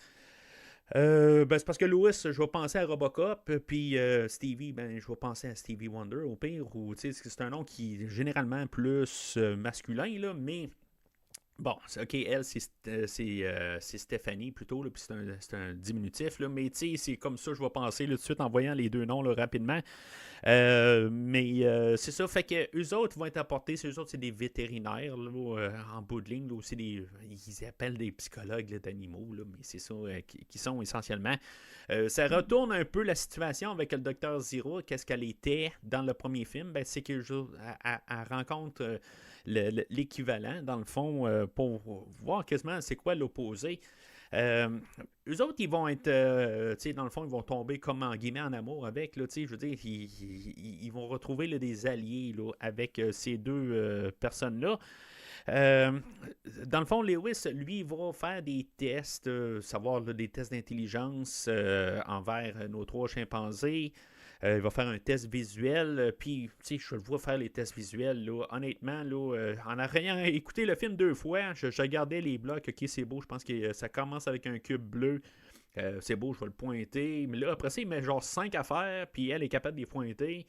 Ben, c'est parce que Louis, je vais penser à Robocop, puis Stevie, ben, je vais penser à Stevie Wonder au pire, ou c'est un nom qui est généralement plus masculin, là, mais bon, ok, elle, c'est Stéphanie plutôt, là, puis c'est un diminutif, là, mais c'est comme ça je vais penser là, tout de suite en voyant les deux noms là, rapidement. Mais c'est ça, fait que eux autres vont être apportés, eux autres c'est des vétérinaires là, en bout de ligne, là, aussi ils appellent des psychologues là, d'animaux, là, mais c'est ça qui sont essentiellement. Ça retourne un peu la situation avec le docteur Zero, qu'est-ce qu'elle était dans le premier film, ben, c'est qu'elle rencontre l'équivalent, dans le fond, pour voir quasiment c'est quoi l'opposé. Eux autres, ils vont être, dans le fond, ils vont tomber comme en guillemets en amour avec, là, je veux dire, ils vont retrouver là, des alliés là, avec ces deux personnes-là. Dans le fond, Lewis, lui, il va faire des tests, savoir là, des tests d'intelligence envers nos trois chimpanzés. Il va faire un test visuel, puis, tu sais, je le vois faire les tests visuels, là, honnêtement, là, en ayant écouté le film 2 fois, je regardais les blocs, ok, c'est beau, je pense que ça commence avec un cube bleu, c'est beau, je vais le pointer, mais là, après ça, il met genre 5 affaires, puis elle est capable de les pointer.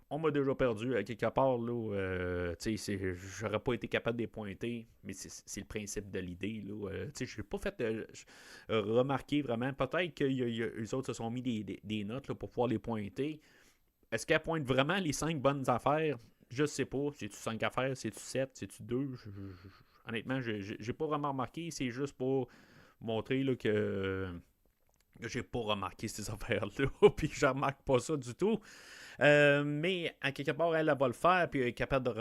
On m'a déjà perdu à quelque part, là, j'aurais pas été capable de les pointer, mais c'est le principe de l'idée, là, je n'ai pas fait remarquer vraiment, peut-être que les autres se sont mis des notes là, pour pouvoir les pointer. Est-ce qu'elle pointe vraiment les 5 bonnes affaires? Je sais pas, c'est-tu 5 affaires, c'est-tu 7, c'est-tu 2? Honnêtement, j'ai pas vraiment remarqué, c'est juste pour montrer là, que j'ai pas remarqué ces affaires-là, puis je remarque pas ça du tout. Mais à quelque part, elle va le faire, puis elle est capable de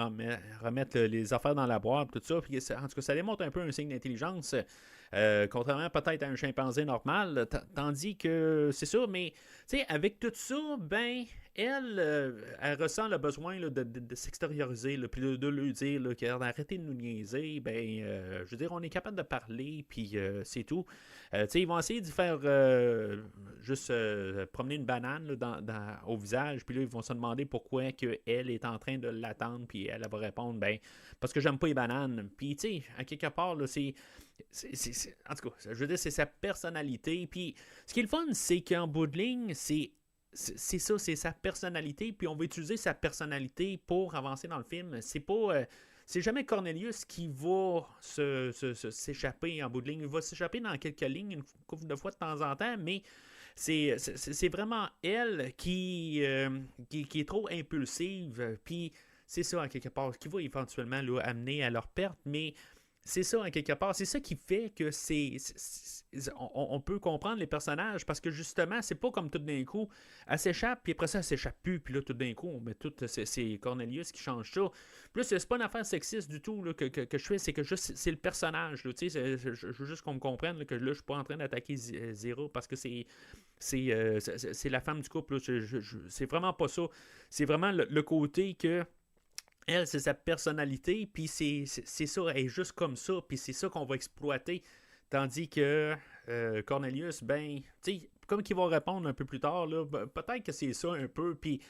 remettre les affaires dans la boîte, tout ça. Puis, en tout cas, ça démontre un peu un signe d'intelligence, contrairement peut-être à un chimpanzé normal. Tandis que c'est ça, mais avec tout ça, ben, elle ressent le besoin là, de s'extérioriser, là, puis de lui dire qu'arrêtez de nous niaiser. Ben, je veux dire, on est capable de parler, puis c'est tout. Ils vont essayer de faire juste promener une banane là, au visage, puis là, ils vont se demander pourquoi que elle est en train de l'attendre, puis elle va répondre, ben, parce que j'aime pas les bananes. Puis, tu sais, à quelque part, là, en tout cas, je veux dire, c'est sa personnalité. Puis, ce qui est le fun, c'est qu'en bout de ligne, c'est ça, c'est sa personnalité, puis on va utiliser sa personnalité pour avancer dans le film. C'est pas... c'est jamais Cornelius qui va s'échapper en bout de ligne. Il va s'échapper dans quelques lignes une couple de fois de temps en temps, mais c'est vraiment elle qui est trop impulsive. Puis c'est ça, en quelque part, qui va éventuellement là, amener à leur perte, mais c'est ça, en quelque part. C'est ça qui fait que on peut comprendre les personnages parce que justement, c'est pas comme tout d'un coup, elle s'échappe, puis après ça, elle s'échappe plus, puis là, tout d'un coup, on met tout. C'est Cornelius qui change ça. Plus, c'est pas une affaire sexiste du tout là, que je fais, c'est que juste, c'est le personnage. Là, je veux juste qu'on me comprenne là, que là, je suis pas en train d'attaquer Zero parce que c'est la femme du couple. Là, c'est vraiment pas ça. C'est vraiment le côté que. Elle, c'est sa personnalité, puis c'est ça, elle est juste comme ça, puis c'est ça qu'on va exploiter. Tandis que Cornelius, ben, tu sais, comme qu'il va répondre un peu plus tard, là, ben, peut-être que c'est ça un peu, puis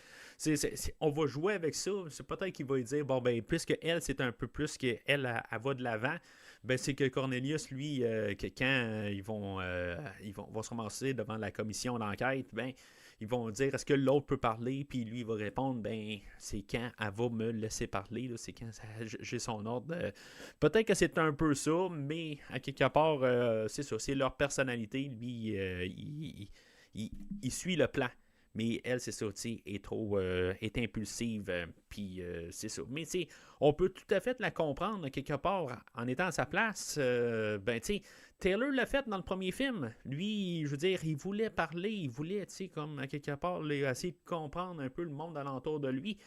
on va jouer avec ça. C'est peut-être qu'il va dire, bon, ben, puisque elle, c'est un peu plus qu'elle, elle va de l'avant, ben, c'est que Cornelius, lui, que quand ils vont se ramasser devant la commission d'enquête, ben, ils vont dire est-ce que l'autre peut parler, puis lui il va répondre ben c'est quand elle va me laisser parler, là, c'est quand j'ai son ordre. Peut-être que c'est un peu ça, mais à quelque part c'est ça, c'est leur personnalité. Lui il suit le plan. Mais elle, c'est ça, tu sais, est impulsive, puis c'est ça. Mais tu sais, on peut tout à fait la comprendre quelque part en étant à sa place. Ben, tu sais, Taylor l'a fait dans le premier film. Lui, je veux dire, il voulait parler, il voulait, tu sais, comme à quelque part, essayer de comprendre un peu le monde alentour de lui.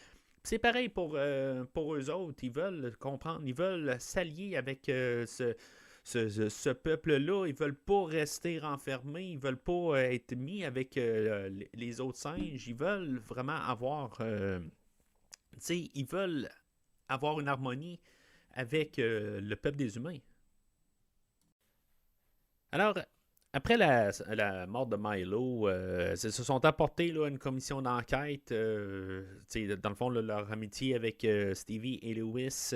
C'est pareil pour eux autres. Ils veulent comprendre, ils veulent s'allier avec ce peuple-là. Ils veulent pas rester renfermés, ils veulent pas être mis avec les autres singes. Ils veulent vraiment avoir, tu sais, ils veulent avoir une harmonie avec le peuple des humains. Alors, après la mort de Milo, ils se sont apportés là, une commission d'enquête. Dans le fond, là, leur amitié avec Stevie et Lewis,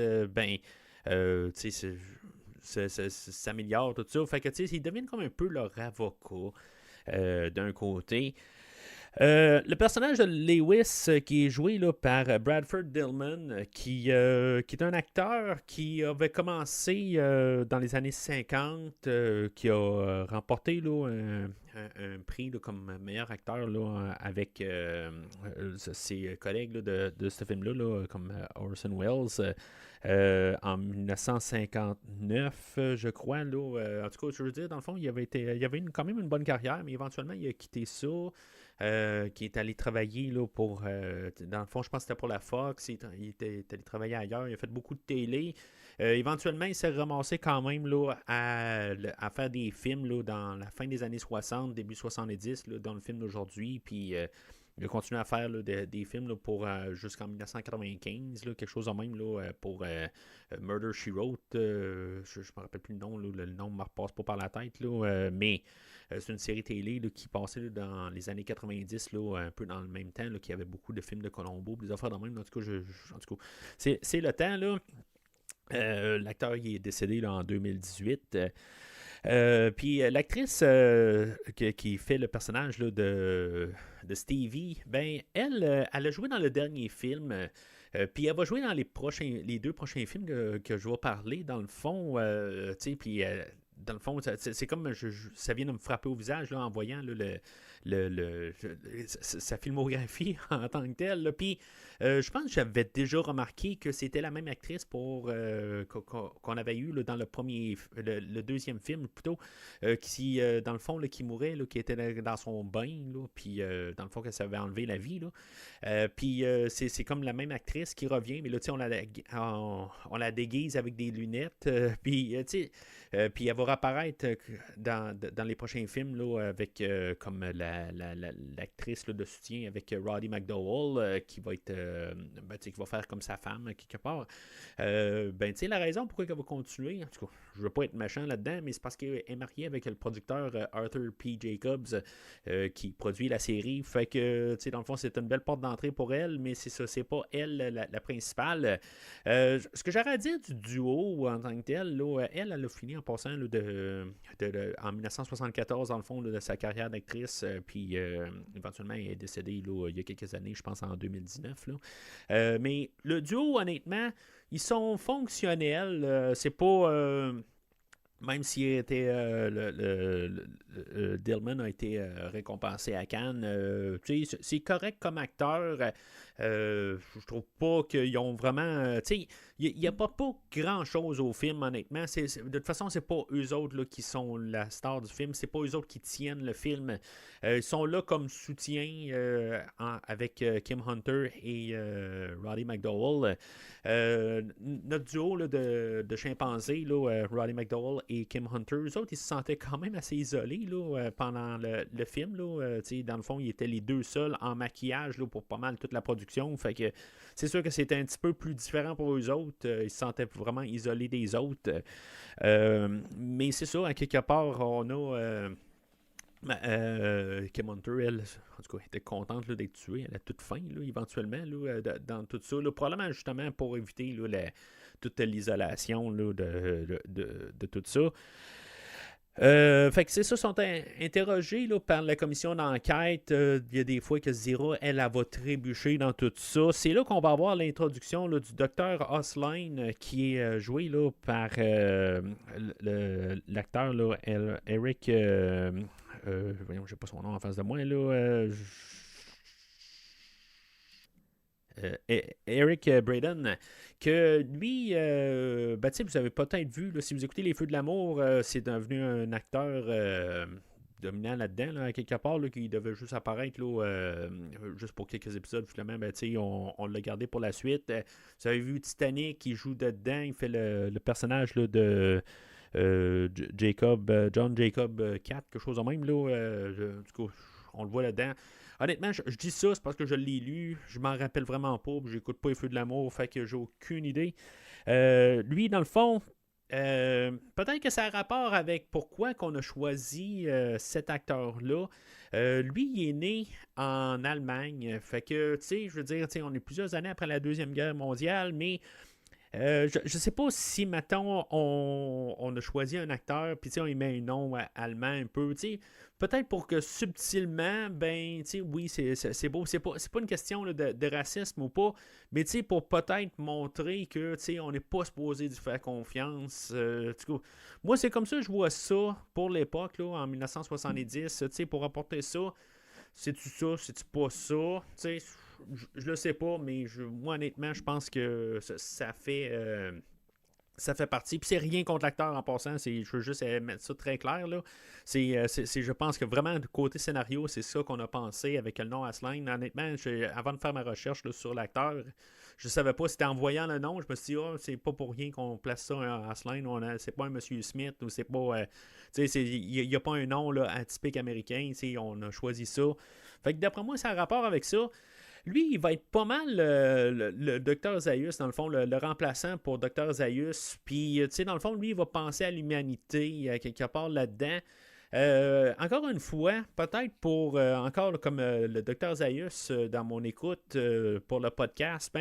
s'améliore, tout ça. Fait que, ils deviennent comme un peu leur avocat d'un côté. Le personnage de Lewis, qui est joué là, par Bradford Dillman, qui est un acteur qui avait commencé dans les années 50, qui a remporté là, un prix là, comme meilleur acteur là, avec ses collègues là, de ce film-là, là, comme Orson Welles. En 1959, je crois. Là, en tout cas, je veux dire, dans le fond, il avait quand même une bonne carrière, mais éventuellement, il a quitté ça. Qui est allé travailler là, pour. Dans le fond, je pense que c'était pour la Fox. Il était allé travailler ailleurs. Il a fait beaucoup de télé. Éventuellement, il s'est ramassé quand même là, à faire des films là, dans la fin des années 60, début 70, là, dans le film d'aujourd'hui. Puis il a continué à faire là, des films là, pour jusqu'en 1995, là, quelque chose de même là, pour Murder, She Wrote. Je ne me rappelle plus le nom. Là, le nom ne me repasse pas par la tête. Là, mais c'est une série télé là, qui passait là, dans les années 90, là, un peu dans le même temps, là, qui avait beaucoup de films de Colombo, des affaires de même. En tout cas, c'est le temps. Là. L'acteur il est décédé là, en 2018. Puis l'actrice qui fait le personnage là, de Stevie, ben elle a joué dans le dernier film. Puis elle va jouer dans les deux prochains films que je vais parler. Dans le fond, tu sais, puis dans le fond, c'est comme ça vient de me frapper au visage là, en voyant là, sa filmographie en tant que telle. Puis je pense que j'avais déjà remarqué que c'était la même actrice pour qu'on avait eu là, dans le deuxième film plutôt, qui dans le fond là, qui mourait, là, qui était dans son bain, là, puis dans le fond qu'elle s'avait enlevé la vie. Puis c'est comme la même actrice qui revient, mais là on la déguise avec des lunettes. Puis tu sais, Puis elle va réapparaître dans les prochains films là, avec comme l'actrice là, de soutien avec Roddy McDowall qui va être qui va faire comme sa femme quelque part. Tu sais, la raison pourquoi elle va continuer, en tout cas, je veux pas être méchant là-dedans, mais c'est parce qu'elle est mariée avec le producteur Arthur P. Jacobs qui produit la série. Fait que, tu sais, dans le fond, c'est une belle porte d'entrée pour elle, mais c'est ça, c'est pas elle la principale. Ce que j'aurais à dire du duo en tant que tel, là, elle a fini en passant là, en 1974, dans le fond, là, de sa carrière d'actrice, puis éventuellement, elle est décédée là, il y a quelques années, je pense en 2019. Là. Mais le duo, honnêtement, ils sont fonctionnels. C'est pas. Même si Dillman a été récompensé à Cannes, c'est correct comme acteur. Je trouve pas qu'ils ont vraiment. Il n'y a pas grand-chose au film, honnêtement. De toute façon, c'est pas eux autres là, qui sont la star du film. C'est pas eux autres qui tiennent le film. Ils sont là comme soutien avec Kim Hunter et Roddy McDowall. Notre duo là, de chimpanzés, là, Roddy McDowall et Kim Hunter, eux autres, ils se sentaient quand même assez isolés là, pendant le film. Là. Dans le fond, ils étaient les deux seuls en maquillage là, pour pas mal toute la production. Fait que c'est sûr que c'était un petit peu plus différent pour eux autres. Ils se sentaient vraiment isolés des autres. Mais c'est ça, à quelque part, on a. Kim Hunter, elle, en tout cas, était contente là, d'être tuée à la toute fin, là, éventuellement, là, dans tout ça. Là, probablement justement pour éviter là, toute l'isolation là, de tout ça. Fait que c'est ça, sont interrogés là, par la commission d'enquête. Il y a des fois que Zira, elle va trébucher dans tout ça. C'est là qu'on va avoir l'introduction là, du docteur Osline qui est joué là, par l'acteur là, Eric. Voyons, j'ai pas son nom en face de moi là. Eric Braeden, que lui, vous avez peut-être vu, là, si vous écoutez Les Feux de l'amour, c'est devenu un acteur dominant là-dedans, là, quelque part, là, qui devait juste apparaître là, juste pour quelques épisodes, finalement, on l'a gardé pour la suite. Vous avez vu Titanic, qui joue dedans, il fait le personnage là, de John Jacob 4, quelque chose de même, là, en tout cas, on le voit là-dedans. Honnêtement, je dis ça, c'est parce que je l'ai lu, je m'en rappelle vraiment pas, j'écoute pas Les Feux de l'amour, fait que j'ai aucune idée. Lui, dans le fond, peut-être que ça a rapport avec pourquoi qu'on a choisi cet acteur-là. Lui, il est né en Allemagne, fait que, tu sais, je veux dire, on est plusieurs années après la Deuxième Guerre mondiale, mais je ne sais pas si, mettons, on a choisi un acteur, puis on y met un nom allemand un peu, peut-être pour que subtilement, oui, c'est beau. C'est pas une question là, de racisme ou pas, mais pour peut-être montrer que on n'est pas supposé lui faire confiance. Moi, c'est comme ça que je vois ça pour l'époque, là, en 1970, pour apporter ça. C'est-tu ça, c'est-tu pas ça? Je le sais pas, mais moi, honnêtement, je pense que ça fait partie. Puis c'est rien contre l'acteur en passant. Je veux juste mettre ça très clair. Là. Je pense que vraiment, du côté scénario, c'est ça qu'on a pensé avec le nom Asline. Honnêtement, avant de faire ma recherche là, sur l'acteur, je savais pas. C'était en voyant le nom, je me suis dit, c'est pas pour rien qu'on place ça à Asline. C'est pas un Monsieur Smith ou c'est pas. Il n'y a pas un nom là, atypique américain. On a choisi ça. Fait que d'après moi, ça a rapport avec ça. Lui, il va être pas mal le Dr Zaius, dans le fond, le remplaçant pour Dr Zaius. Puis, dans le fond, lui, il va penser à l'humanité quelque part là-dedans. Encore une fois, peut-être pour, encore comme le Dr Zaius dans mon écoute pour le podcast,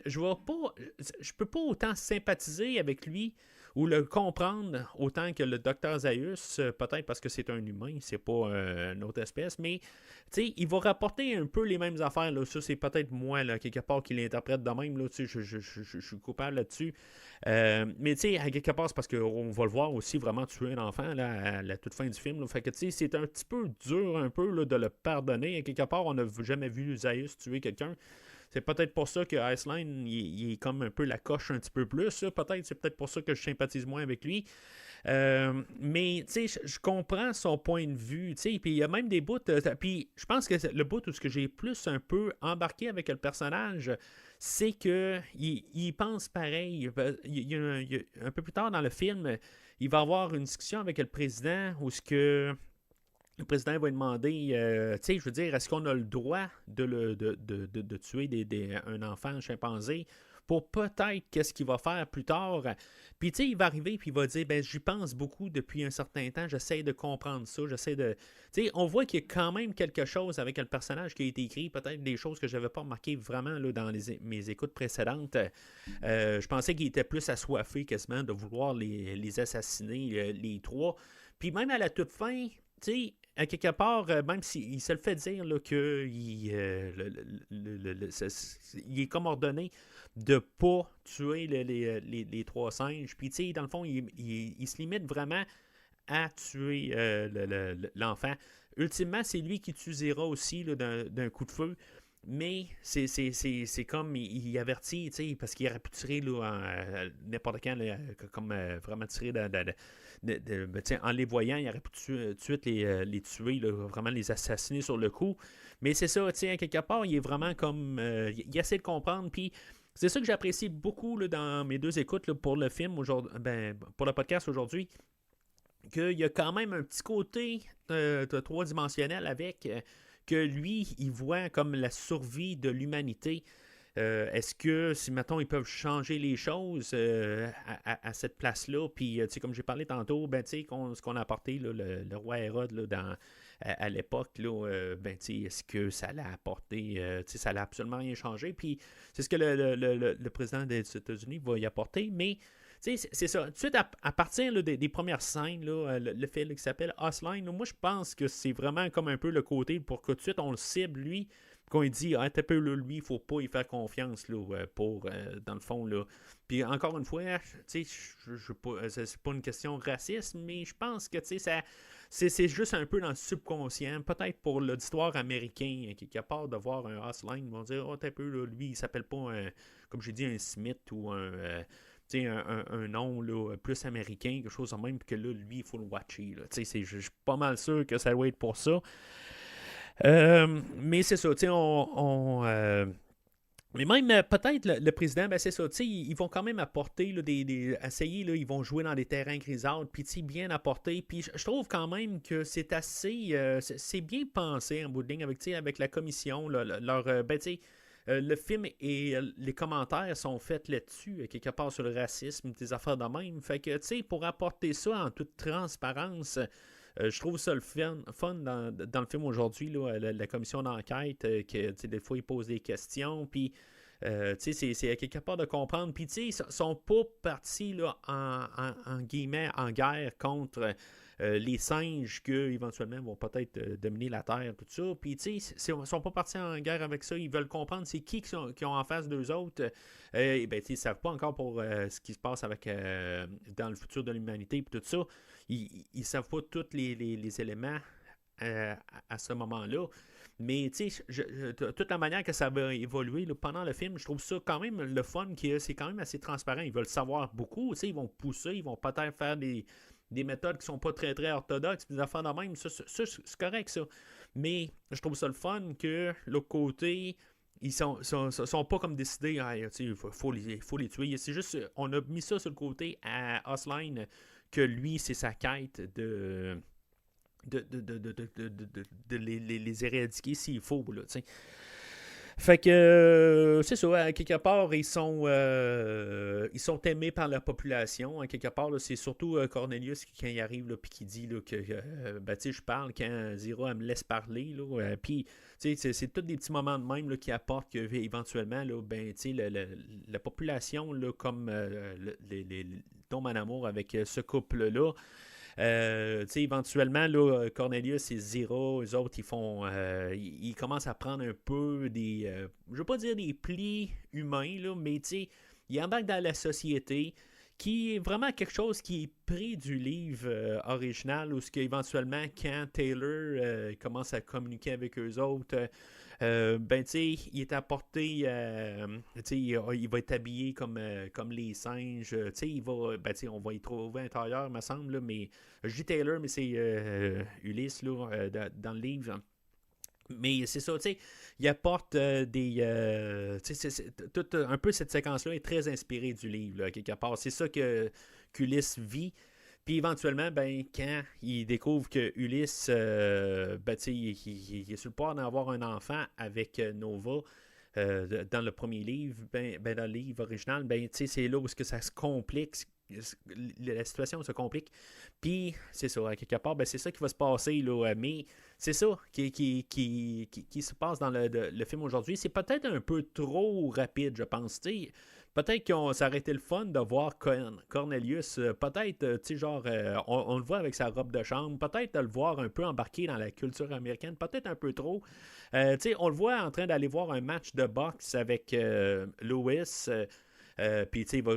je peux pas autant sympathiser avec lui ou le comprendre autant que le Dr Zaius, peut-être parce que c'est un humain, c'est pas une autre espèce, mais il va rapporter un peu les mêmes affaires. Là. Ça, c'est peut-être moi, là, quelque part, qui l'interprète de même. Là, je suis coupable là-dessus. Mais à quelque part, c'est parce qu'on va le voir aussi vraiment tuer un enfant là, à la toute fin du film. Là. Fait que c'est un petit peu dur un peu là, de le pardonner. À quelque part, on n'a jamais vu Zaius tuer quelqu'un. C'est peut-être pour ça que Iceland, il est comme un peu la coche un petit peu plus. Là. Peut-être, c'est peut-être pour ça que je sympathise moins avec lui. Mais je comprends son point de vue. Puis il y a même des bouts. Puis je pense que le bout où j'ai plus un peu embarqué avec le personnage, c'est qu'il pense pareil. Il y a un peu plus tard dans le film, il va avoir une discussion avec le président où ce que le président va lui demander, tu sais, je veux dire, est-ce qu'on a le droit de tuer un enfant chimpanzé pour peut-être qu'est-ce qu'il va faire plus tard. Puis, tu sais, il va arriver puis il va dire, ben, j'y pense beaucoup depuis un certain temps, j'essaie de comprendre ça, j'essaie de... Tu sais, on voit qu'il y a quand même quelque chose avec le personnage qui a été écrit, peut-être des choses que je n'avais pas remarquées vraiment là, dans mes écoutes précédentes. Je pensais qu'il était plus assoiffé quasiment de vouloir les assassiner, les trois. Puis même à la toute fin, tu sais, à quelque part, même s'il se le fait dire qu'il il est comme ordonné de ne pas tuer les trois singes, puis tu sais, dans le fond, il se limite vraiment à tuer l'enfant. Ultimement, c'est lui qui tue Zira aussi là, d'un coup de feu. Mais c'est comme il avertit, parce qu'il aurait pu tirer là, n'importe quand, là, comme vraiment tirer en les voyant, il aurait pu tout de suite les tuer, là, vraiment les assassiner sur le coup. Mais c'est ça, à quelque part, il est vraiment comme. Il essaie de comprendre, puis. C'est ça que j'apprécie beaucoup là, dans mes deux écoutes là, pour le film aujourd'hui, pour le podcast aujourd'hui, qu'il y a quand même un petit côté trois-dimensionnel avec que lui, il voit comme la survie de l'humanité. Est-ce que, si mettons, ils peuvent changer les choses à cette place-là, puis comme j'ai parlé tantôt, ben, ce qu'on a apporté, là, le roi Hérode là, à l'époque, là, est-ce que ça l'a apporté, ça l'a absolument rien changé, puis c'est ce que le président des États-Unis va y apporter, mais c'est ça. Tout de suite, à partir là, des premières scènes, là, le film qui s'appelle Hustline, là, moi je pense que c'est vraiment comme un peu le côté pour que tout de suite on le cible, lui, qu'on lui dit, t'as peu, là, lui, il faut pas y faire confiance là, pour, dans le fond. Là. Puis encore une fois, c'est pas une question raciste, mais je pense que ça. C'est juste un peu dans le subconscient, peut-être pour l'auditoire américain qui est capable de voir un Hustline, ils vont dire, t'as peu, là, lui, il s'appelle pas, comme j'ai dit, un Smith ou un nom là, plus américain, quelque chose de même, que là, lui, il faut le watcher. Je suis pas mal sûr que ça doit être pour ça. Mais c'est ça, mais même peut-être le président, ben c'est ça, ils vont quand même apporter là, essayer, là, ils vont jouer dans des terrains grisâtres, puis bien apporter. Puis je trouve quand même que c'est assez, c'est bien pensé en bout de ligne avec la commission, là, le film et les commentaires sont faits là-dessus, quelque part sur le racisme, des affaires de même. Fait que, pour apporter ça en toute transparence, je trouve ça le fun dans le film aujourd'hui, là, la commission d'enquête, que des fois ils posent des questions, puis c'est quelque part de comprendre. Puis ils sont pas partis là, en guillemets en guerre contre les singes qui éventuellement vont peut-être dominer la Terre, tout ça. Puis ils sont pas partis en guerre avec ça. Ils veulent comprendre c'est qui ont en face d'eux autres. Ils ne savent pas encore pour ce qui se passe avec dans le futur de l'humanité et tout ça. Ils ne savent pas tous les éléments à ce moment-là. Mais toute la manière que ça va évoluer là, pendant le film, je trouve ça quand même le fun, c'est quand même assez transparent. Ils veulent savoir beaucoup. Ils vont pousser, ils vont peut-être faire des méthodes qui sont pas très très orthodoxes, des affaires de même. Ça, c'est correct, ça. Mais je trouve ça le fun que l'autre côté, ils sont pas comme décidés, il faut les tuer. C'est juste, on a mis ça sur le côté à Hustline, que lui, c'est sa quête de les éradiquer s'il faut, là, t'sais. Fait que, c'est ça, à quelque part, ils sont aimés par la population. À quelque part, là, c'est surtout Cornelius qui, quand il arrive, puis qui dit là, que, je parle quand Zira me laisse parler. Puis, c'est tous des petits moments de même là, qui apportent que, éventuellement, là, la population, là, comme tombe en amour avec ce couple-là. Éventuellement, là, Cornelius et Zira, eux autres, ils commencent à prendre un peu je veux pas dire des plis humains, là, mais ils embarquent dans la société, qui est vraiment quelque chose qui est pris du livre original, où éventuellement, quand Taylor commence à communiquer avec eux autres, il est apporté, il va être habillé comme les singes, on va y trouver à l'intérieur, me semble, là, mais je dis Taylor, mais c'est Ulysse, là, dans le livre. Mais c'est ça, il apporte un peu cette séquence-là est très inspirée du livre, là, quelque part. C'est ça qu'Ulysse vit. Puis éventuellement, ben, quand il découvre que Ulysse, ben, il est sur le point d'avoir un enfant avec Nova, dans le premier livre, ben, dans le livre original, ben, c'est là où que ça se complique, la situation se complique. Puis, c'est ça, à quelque part, ben, c'est ça qui va se passer, là, mais c'est ça qui se passe dans le film aujourd'hui. C'est peut-être un peu trop rapide, je pense. Peut-être qu'on ça aurait été le fun de voir Cornelius, peut-être, genre, on le voit avec sa robe de chambre, peut-être de le voir un peu embarqué dans la culture américaine, peut-être un peu trop. On le voit en train d'aller voir un match de boxe avec Lewis. Puis, il va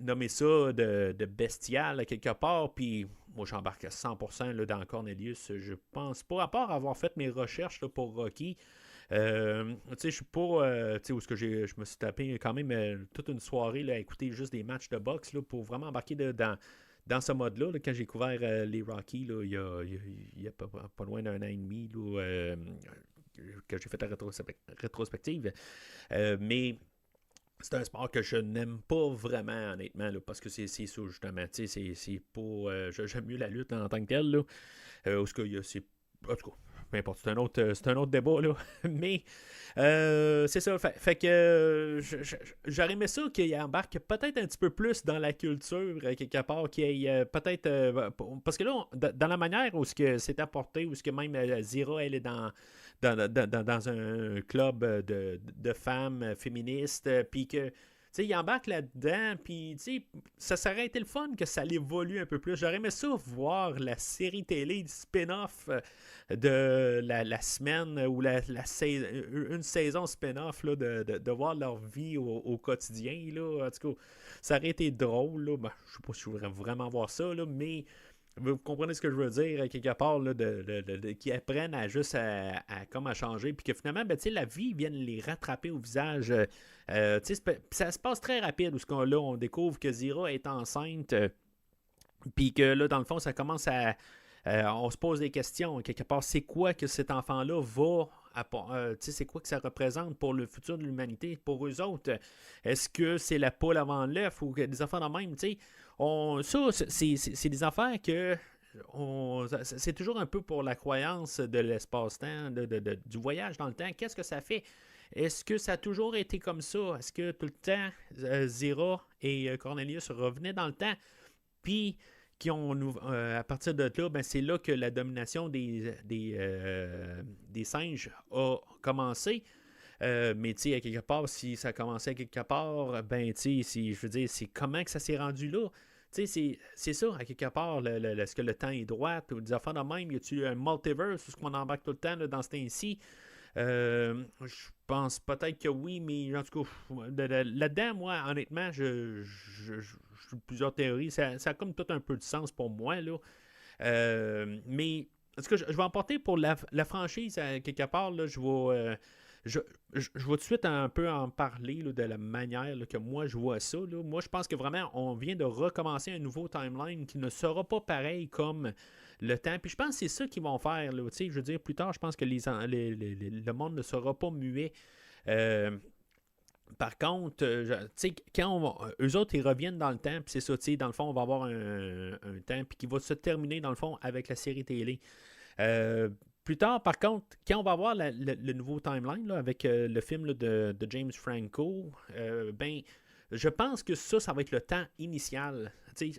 nommer ça de bestial quelque part. Puis, moi, j'embarque à 100% là, dans Cornelius. Je pense pas, à part avoir fait mes recherches là, pour Rocky. Je suis pas. Où est-ce que je me suis tapé quand même toute une soirée là, à écouter juste des matchs de boxe là, pour vraiment embarquer dans ce mode-là. Là, quand j'ai couvert les Rocky, là, il y a pas loin d'un an et demi là, que j'ai fait la rétrospective. Mais c'est un sport que je n'aime pas vraiment, honnêtement, là, parce que c'est ça, justement. C'est pas. J'aime mieux la lutte en tant que telle. Là, où ce qu'il y a, c'est. En tout cas, peu importe, c'est un autre débat, là. Mais c'est ça. Fait que j'aurais aimé ça qu'il embarque peut-être un petit peu plus dans la culture, quelque part, qu'il y ait peut-être. Parce que là, dans la manière où c'est apporté, où ce que même Zira, elle est dans un club de femmes féministes, puis que. Il embarque là-dedans, puis ça serait été le fun que ça évolue un peu plus. J'aurais aimé ça voir la série télé spin-off de la semaine ou une saison spin-off là, de voir leur vie au quotidien. Là. En tout cas, ça aurait été drôle. Là. Ben, je ne sais pas si je voudrais vraiment voir ça, là, mais vous comprenez ce que je veux dire, quelque part, là, qu'ils apprennent à juste comme à changer, puis que finalement, ben, la vie vienne les rattraper au visage. Ça se passe très rapide, où là, on découvre que Zira est enceinte, puis que là, dans le fond, ça commence à... on se pose des questions, quelque part, c'est quoi que cet enfant-là va... c'est quoi que ça représente pour le futur de l'humanité, pour eux autres? Est-ce que c'est la poule avant l'œuf ou des enfants de même, tu sais? Ça, c'est des affaires que c'est toujours un peu pour la croyance de l'espace-temps, du voyage dans le temps. Qu'est-ce que ça fait? Est-ce que ça a toujours été comme ça? Est-ce que tout le temps, Zira et Cornelius revenaient dans le temps? Puis, à partir de là, ben, c'est là que la domination des singes a commencé. Mais tu sais, à quelque part, si ça commençait à quelque part, ben tu sais, je veux dire, c'est comment que ça s'est rendu là? Tu sais, c'est ça, à quelque part, est-ce que le temps est droit? Ou des affaires de même, y a-tu un multiverse, ou ce qu'on embarque tout le temps là, dans ce temps-ci? Je pense peut-être que oui, mais en tout cas, là-dedans, moi, honnêtement, je plusieurs théories. Ça a comme tout un peu de sens pour moi, là. Mais, en tout cas, je vais emporter pour la franchise, quelque part, là, je vais tout de suite un peu en parler là, de la manière là, que moi je vois ça. Là. Moi, je pense que vraiment, on vient de recommencer un nouveau timeline qui ne sera pas pareil comme le temps. Puis je pense que c'est ça qu'ils vont faire. Là. Je veux dire, plus tard, je pense que le monde ne sera pas muet. Par contre, quand eux autres, ils reviennent dans le temps, puis c'est ça, dans le fond, on va avoir un temps, puis qui va se terminer, dans le fond, avec la série télé. Plus tard, par contre, quand on va voir le nouveau timeline là, avec le film là, de James Franco, ben, je pense que ça va être le temps initial.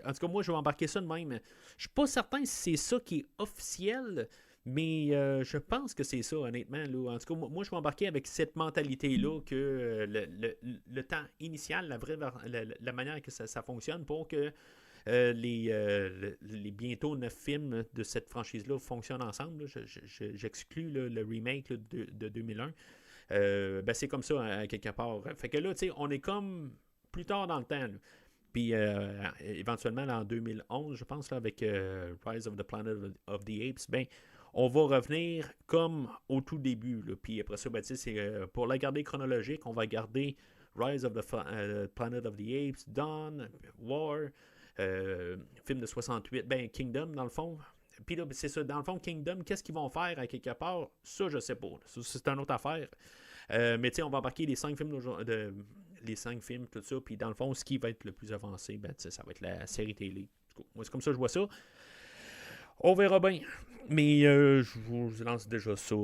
En tout cas, moi, je vais embarquer ça de même. Je ne suis pas certain si c'est ça qui est officiel, mais je pense que c'est ça, honnêtement. Là. En tout cas, moi, je vais embarquer avec cette mentalité-là que le temps initial, la manière que ça fonctionne pour que les bientôt 9 films de cette franchise-là fonctionnent ensemble. J'exclus le remake là, de 2001. Ben c'est comme ça, à quelque part. Fait que là, tu sais, on est comme plus tard dans le temps. Là. Puis éventuellement, là, en 2011, je pense, là, avec Rise of the Planet of the Apes, ben, on va revenir comme au tout début. Là. Puis après ça, ben, c'est, pour la garder chronologique, on va garder Rise of the Planet of the Apes, Dawn, War, film de 68, ben Kingdom dans le fond. Puis là, c'est ça, dans le fond, Kingdom, qu'est-ce qu'ils vont faire à quelque part? Ça, je sais pas. Ça, c'est une autre affaire. Mais tu sais, on va embarquer les 5 films les 5 films, tout ça. Puis dans le fond, ce qui va être le plus avancé, ben, ça va être la série télé. tout cas, moi, c'est comme ça que je vois ça. On verra bien. Mais je vous lance déjà ça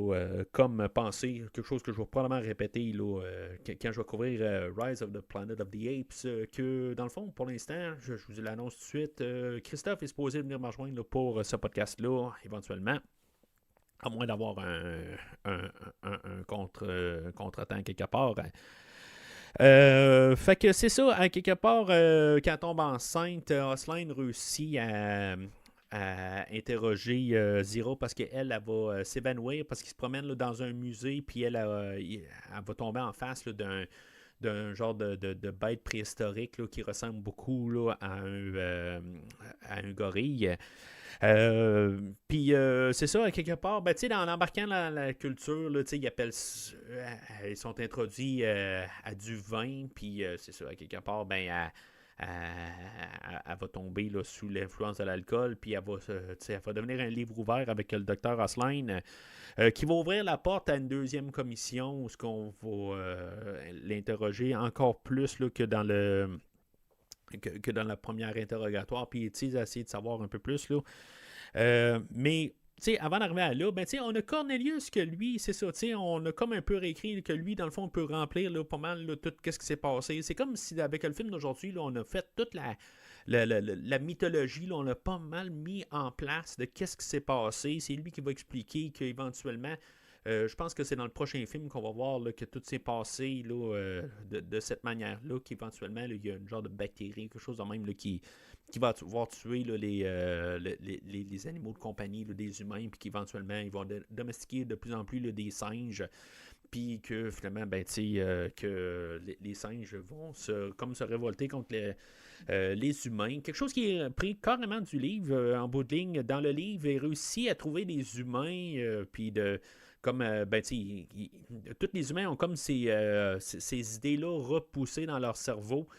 comme pensée, quelque chose que je vais probablement répéter là, quand je vais couvrir Rise of the Planet of the Apes, que dans le fond, pour l'instant, je vous l'annonce tout de suite, Christophe est supposé venir me rejoindre là, pour ce podcast-là, éventuellement, à moins d'avoir un contre-temps quelque part. Fait que c'est ça, à quelque part, quand elle tombe enceinte, Osline réussit à interroger Zira parce qu'elle elle va s'évanouir parce qu'il se promène là, dans un musée, puis elle va tomber en face là, d'un genre de bête préhistorique là, qui ressemble beaucoup là, à un gorille. Puis c'est ça, à quelque part, ben, en embarquant dans la culture, là, ils appellent, ils sont introduits à du vin, puis c'est ça, à quelque part, ben, elle va tomber là, sous l'influence de l'alcool, puis elle va devenir un livre ouvert avec le docteur Osline, qui va ouvrir la porte à une deuxième commission où on va l'interroger encore plus là, que dans dans la première interrogatoire, puis essayer de savoir un peu plus. Là. Mais avant d'arriver à là, ben, on a Cornelius que lui, c'est ça, on a comme un peu réécrit que lui, dans le fond, on peut remplir là, pas mal là, tout ce qui s'est passé. C'est comme si avec le film d'aujourd'hui, là, on a fait toute la mythologie, là, on l'a pas mal mis en place de qu'est-ce qui s'est passé. C'est lui qui va expliquer qu'éventuellement, je pense que c'est dans le prochain film qu'on va voir là, que tout s'est passé là, de cette manière-là, qu'éventuellement, là, il y a une genre de bactérie, quelque chose de même là, qui va pouvoir tuer là, les animaux de compagnie, là, des humains, puis qu'éventuellement, ils vont domestiquer de plus en plus là, des singes, puis que finalement, ben, que les singes vont se révolter contre les humains. Quelque chose qui est pris carrément du livre, en bout de ligne. Dans le livre, il réussit à trouver des humains, puis comme, tous les humains ont comme ces idées-là repoussées dans leur cerveau.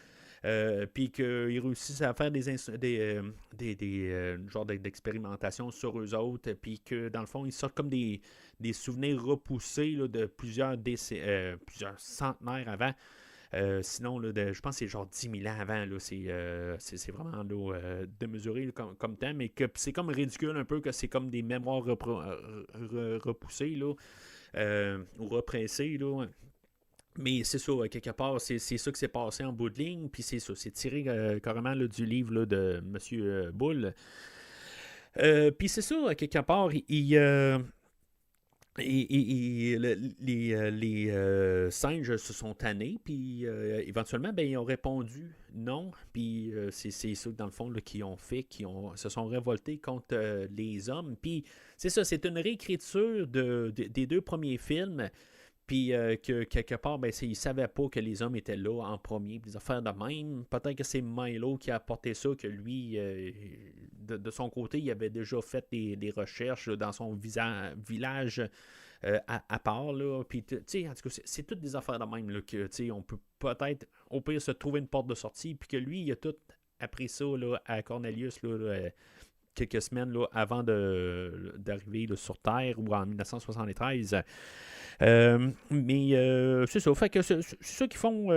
Puis qu'ils réussissent à faire des genres d'expérimentation sur eux autres, puis que dans le fond, ils sortent comme des souvenirs repoussés là, de plusieurs centenaires avant. Sinon, là, je pense que c'est genre 10 000 ans avant. Là, c'est vraiment là, démesuré là, comme temps, mais que c'est comme ridicule un peu que c'est comme des mémoires repoussées là, ou repressées. Là. Mais c'est ça, quelque part, c'est ça qui s'est passé en bout de ligne, puis c'est ça, c'est tiré carrément là, du livre là, de M. Boulle. Puis c'est ça, quelque part, les singes se sont tannés, puis éventuellement, ben, ils ont répondu non, puis c'est ça, dans le fond, là, qui ont fait, se sont révoltés contre les hommes. Puis c'est ça, c'est une réécriture des deux premiers films. Puis que quelque part, ben, ils ne savaient pas que les hommes étaient là en premier, puis des affaires de même. Peut-être que c'est Milo qui a apporté ça, que lui, de son côté, il avait déjà fait des recherches là, dans son village à part. Là. Puis, en tout cas, c'est toutes des affaires de même là, que on peut peut-être, au pire, se trouver une porte de sortie, puis que lui, il a tout appris ça là, à Cornelius là, quelques semaines là, avant d'arriver là, sur Terre ou en 1973. Mais c'est ça. Fait que c'est ça qu'ils font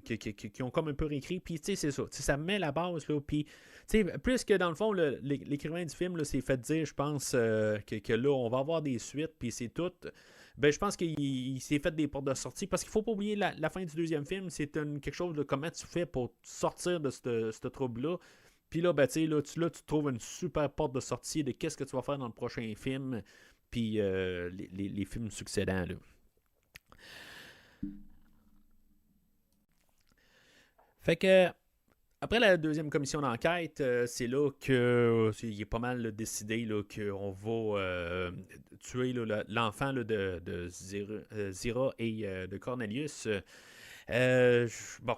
qui ont comme un peu réécrit. Puis, tu sais, c'est ça. Ça met la base, là. Puis, tu sais, plus que dans le fond, l'écrivain du film s'est fait dire, je pense, que là, on va avoir des suites, puis c'est tout. Ben, je pense qu'il s'est fait des portes de sortie parce qu'il faut pas oublier la fin du deuxième film. C'est quelque chose de comment tu fais pour sortir de ce trouble-là. Puis là, ben, tu tu trouves une super porte de sortie de qu'est-ce que tu vas faire dans le prochain film. Puis les films succédants. Là. Fait que après la deuxième commission d'enquête, c'est là qu'il est pas mal là, décidé qu'on va tuer là, l'enfant là, de Zira et de Cornelius. Bon,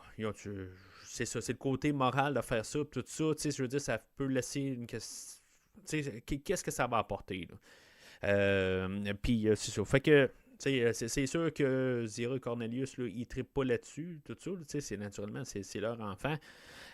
c'est ça, c'est le côté moral de faire ça, tout ça. Je veux dire, ça peut laisser une question. Qu'est-ce que ça va apporter? Là? Puis c'est ça. Fait que c'est sûr que Zira et Cornelius, là, ils ne trippent pas là-dessus, tout ça. C'est naturellement, c'est leur enfant.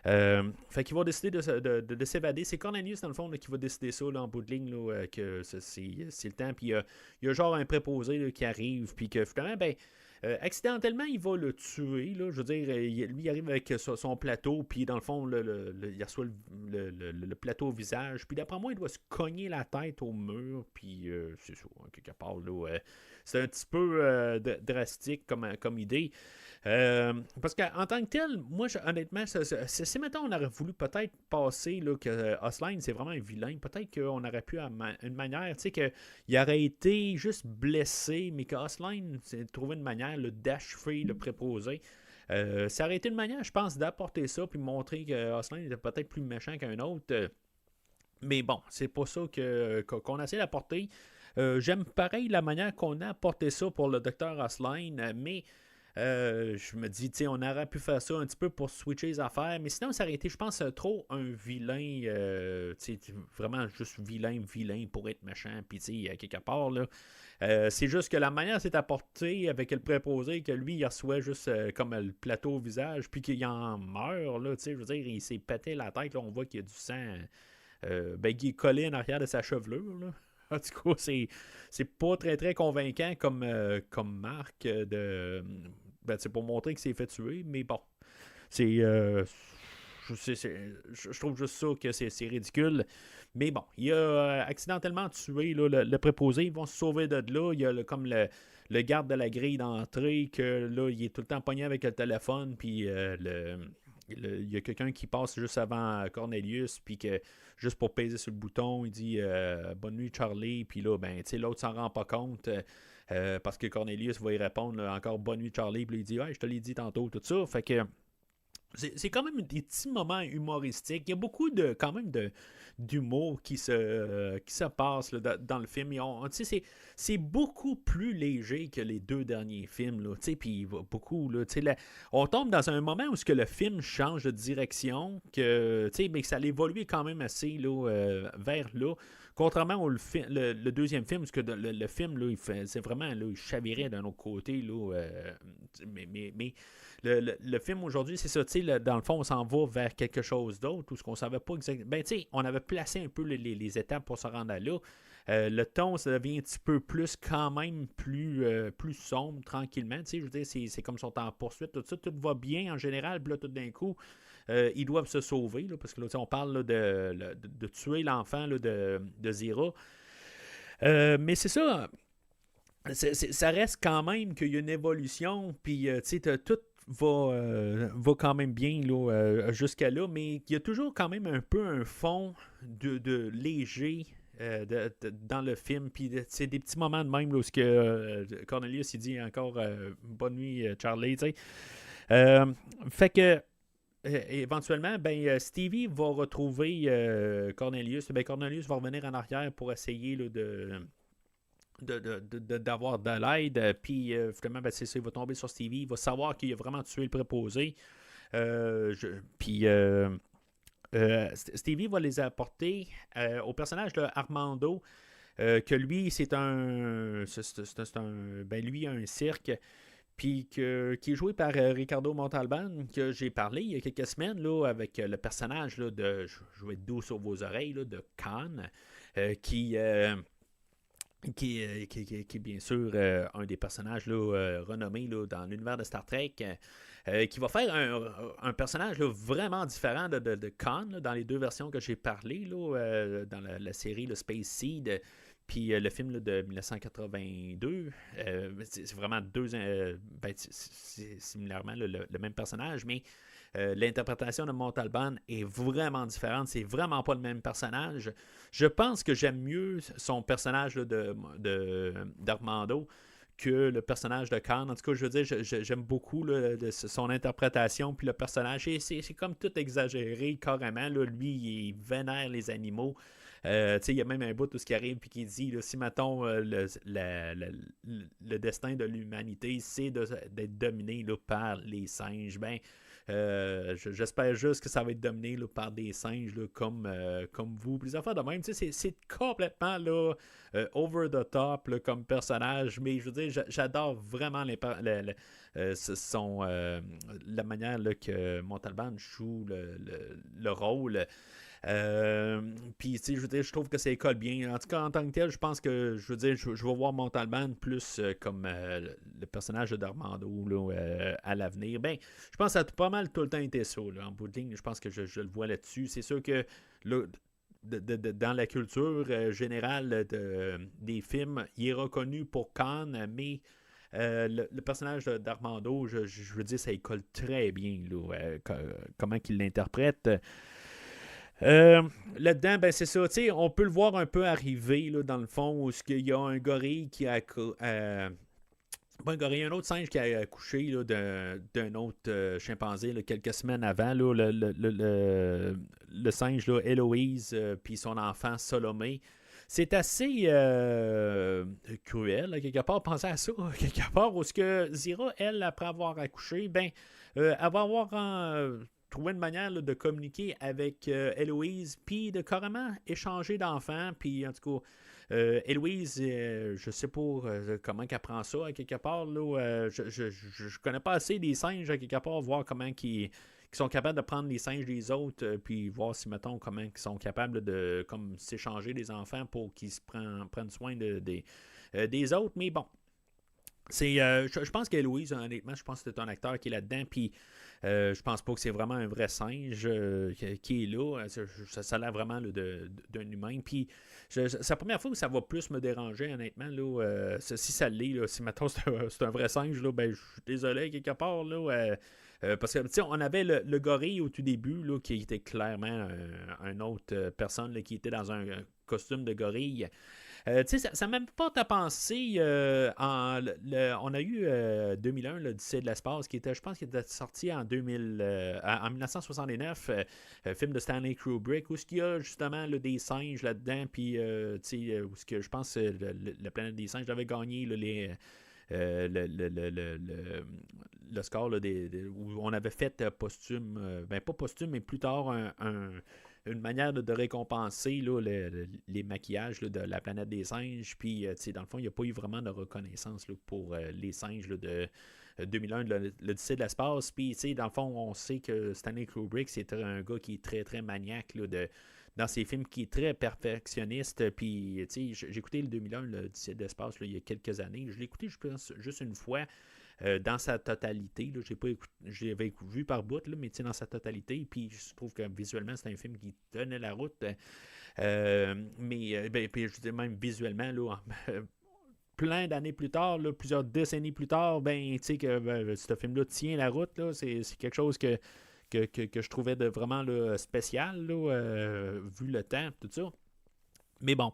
Fait qu'ils vont décider de s'évader. C'est Cornelius, dans le fond, là, qui va décider ça là, en bout de ligne, là, que c'est le temps. Puis il y a genre un préposé là, qui arrive, puis que finalement, ben, accidentellement, il va le tuer. Là. Je veux dire, lui, il arrive avec son plateau, puis dans le fond, il reçoit le plateau au visage. Puis d'après moi, il doit se cogner la tête au mur. Puis c'est ça, quelque part. Là, c'est un petit peu drastique comme idée. Parce qu'en tant que tel, moi, honnêtement, si maintenant on aurait voulu peut-être passer là, que Osline, c'est vraiment un vilain, peut-être qu'on aurait pu, une manière, tu sais, qu'il aurait été juste blessé, mais que Osline c'est trouvé une manière d'achever le préposé. Ça aurait été une manière, je pense, d'apporter ça, puis montrer que Osline était peut-être plus méchant qu'un autre. Mais bon, c'est pas ça qu'on essaie d'apporter. J'aime pareil la manière qu'on a apporté ça pour le Dr. Osline, mais je me dis, tu sais, on aurait pu faire ça un petit peu pour switcher les affaires, mais sinon, ça aurait été, je pense, trop un vilain, tu sais, vraiment juste vilain pour être méchant, puis tu sais, quelque part, là. C'est juste que la manière c'est apporté avec le préposé, que lui, il reçoit juste comme le plateau au visage, puis qu'il en meurt, là, tu sais, je veux dire, il s'est pété la tête, là, on voit qu'il y a du sang, qui est collé en arrière de sa chevelure, là. En tout cas, c'est pas très très convaincant comme marque de. C'est pour montrer qu'il s'est fait tuer, mais bon. C'est. Je trouve juste ça que c'est ridicule. Mais bon, il a accidentellement tué là, le préposé. Ils vont se sauver de là. Il y a comme le garde de la grille d'entrée que là, il est tout le temps pogné avec le téléphone. Puis il y a quelqu'un qui passe juste avant Cornelius. Puis que juste pour peser sur le bouton, il dit bonne nuit Charlie. Puis là, ben, tu sais, l'autre s'en rend pas compte. Parce que Cornelius va y répondre là, encore bonne nuit Charlie. Puis là, il dit ouais, je te l'ai dit tantôt, tout ça. Fait que. C'est quand même des petits moments humoristiques. Il y a beaucoup quand même d'humour qui se passe là, dans le film. C'est beaucoup plus léger que les deux derniers films. Là, puis beaucoup. Là, on tombe dans un moment où ce que le film change de direction, mais que ça a évolué quand même assez là, vers là. Contrairement au le deuxième film, parce que le film, là, c'est vraiment, là, il chavirait d'un autre côté. Là, mais le film aujourd'hui, c'est ça, dans le fond, on s'en va vers quelque chose d'autre, où ce qu'on savait pas exactement. Ben, tu sais, on avait placé un peu les étapes pour se rendre à là. Le ton, ça devient un petit peu plus, quand même, plus sombre, tranquillement. Je veux dire, c'est comme si on est en poursuite, tout ça, tout va bien en général, puis là, tout d'un coup, ils doivent se sauver, là, parce que là, on parle là, de tuer l'enfant là, de Zira. Mais c'est ça. Ça reste quand même qu'il y a une évolution, puis tu sais, tout va quand même bien là, jusqu'à là, mais il y a toujours quand même un peu un fond de léger dans le film, puis c'est des petits moments de même là, où Cornelius il dit encore bonne nuit Charlie, tu sais. Fait que éventuellement, Stevie va retrouver Cornelius. Cornelius va revenir en arrière pour essayer là, d'avoir de l'aide. Puis finalement, c'est ça, il va tomber sur Stevie. Il va savoir qu'il a vraiment tué le préposé. Puis Stevie va les apporter au personnage de Armando. Que lui, c'est un. Lui, a un cirque. Puis qui est joué par Ricardo Montalban, que j'ai parlé il y a quelques semaines là, avec le personnage là, de. Je vais être doux sur vos oreilles, là, de Khan, qui est bien sûr un des personnages là, renommés là, dans l'univers de Star Trek, qui va faire un personnage là, vraiment différent de Khan là, dans les deux versions que j'ai parlé là, dans la série le Space Seed. Puis le film là, de 1982, c'est vraiment deux. C'est similairement là, le même personnage, mais l'interprétation de Montalban est vraiment différente. C'est vraiment pas le même personnage. Je pense que j'aime mieux son personnage là, d'Armando que le personnage de Khan. En tout cas, je veux dire, j'aime beaucoup là, son interprétation, puis le personnage. C'est comme tout exagéré, carrément. Là, lui, il vénère les animaux. Il y a même un bout tout ce qui arrive puis qui dit là, si mettons le destin de l'humanité c'est d'être dominé là, par les singes, j'espère juste que ça va être dominé là, par des singes là, comme vous. Les affaires de même, c'est complètement là, over the top là, comme personnage, mais je veux dire, j'adore vraiment la manière là, que Montalban joue le rôle. Puis, tu sais, je veux dire, je trouve que ça école bien. En tout cas, en tant que tel, je pense que, je veux dire, je vais voir Montalban plus comme le personnage d'Armando là, à l'avenir. Ben, je pense que ça a pas mal tout le temps été ça, là, en bout de ligne. Je pense que je le vois là-dessus. C'est sûr que là, dans la culture générale des films, il est reconnu pour Cannes, mais le personnage d'Armando, je veux dire, ça y colle très bien, là, comment qu'il l'interprète. Là-dedans, ben c'est ça, tu sais, on peut le voir un peu arriver, là, dans le fond, où il y a un gorille qui a... pas un gorille, un autre singe qui a accouché là, d'un autre chimpanzé là, quelques semaines avant. Là, le singe, là, Héloïse, puis son enfant Salomé. C'est assez cruel, là, quelque part. Pensez à ça, quelque part, où ce que Zira, elle, après avoir accouché, ben, elle va avoir trouvé une manière là, de communiquer avec Héloïse, puis de carrément échanger d'enfants, puis en tout cas, Héloïse, je sais pas comment qu'elle prend ça, à quelque part, là, je connais pas assez des singes, à quelque part, voir comment ils sont capables de prendre les singes des autres, puis voir si, mettons, comment ils sont capables de comme s'échanger des enfants pour qu'ils prennent soin des autres, mais bon. Je pense qu'Héloïse, honnêtement, je pense que c'est un acteur qui est là-dedans, puis je pense pas que c'est vraiment un vrai singe qui est là. Ça a l'air vraiment là, d'un humain. Puis c'est la première fois où ça va plus me déranger, honnêtement. Là, si ça l'est, là, si maintenant c'est un vrai singe, là, ben, je suis désolé quelque part. Là, parce que on avait le gorille au tout début, là, qui était clairement un autre personne là, qui était dans un costume de gorille. Tu sais, ça m'a pas à penser. On a eu 2001, l'Odyssée de l'espace, qui était, je pense, qui était sorti en 1969, film de Stanley Kubrick, où il y a justement là, des singes là-dedans, puis tu sais, où je pense que la planète des singes avait gagné là, le score là, où on avait fait posthume, ben pas posthume, mais plus tard une manière de récompenser là, les maquillages là, de la planète des singes. Puis, dans le fond, il n'y a pas eu vraiment de reconnaissance là, pour les singes là, de 2001, l'Odyssée de l'espace. Puis, dans le fond, on sait que Stanley Kubrick, c'est un gars qui est très, très maniaque là, dans ses films, qui est très perfectionniste. Puis, j'ai écouté le 2001, l'Odyssée de l'espace, là, il y a quelques années. Je l'ai écouté, je pense, juste une fois. Dans sa totalité. Là, je l'avais vu par bout, là, mais dans sa totalité. Puis je trouve que visuellement, c'est un film qui tenait la route. Mais puis, je dis même visuellement, là, plein d'années plus tard, là, plusieurs décennies plus tard, ben, tu sais que ce film-là tient la route. Là, c'est quelque chose que je trouvais de vraiment là, spécial, là, vu le temps, tout ça. Mais bon,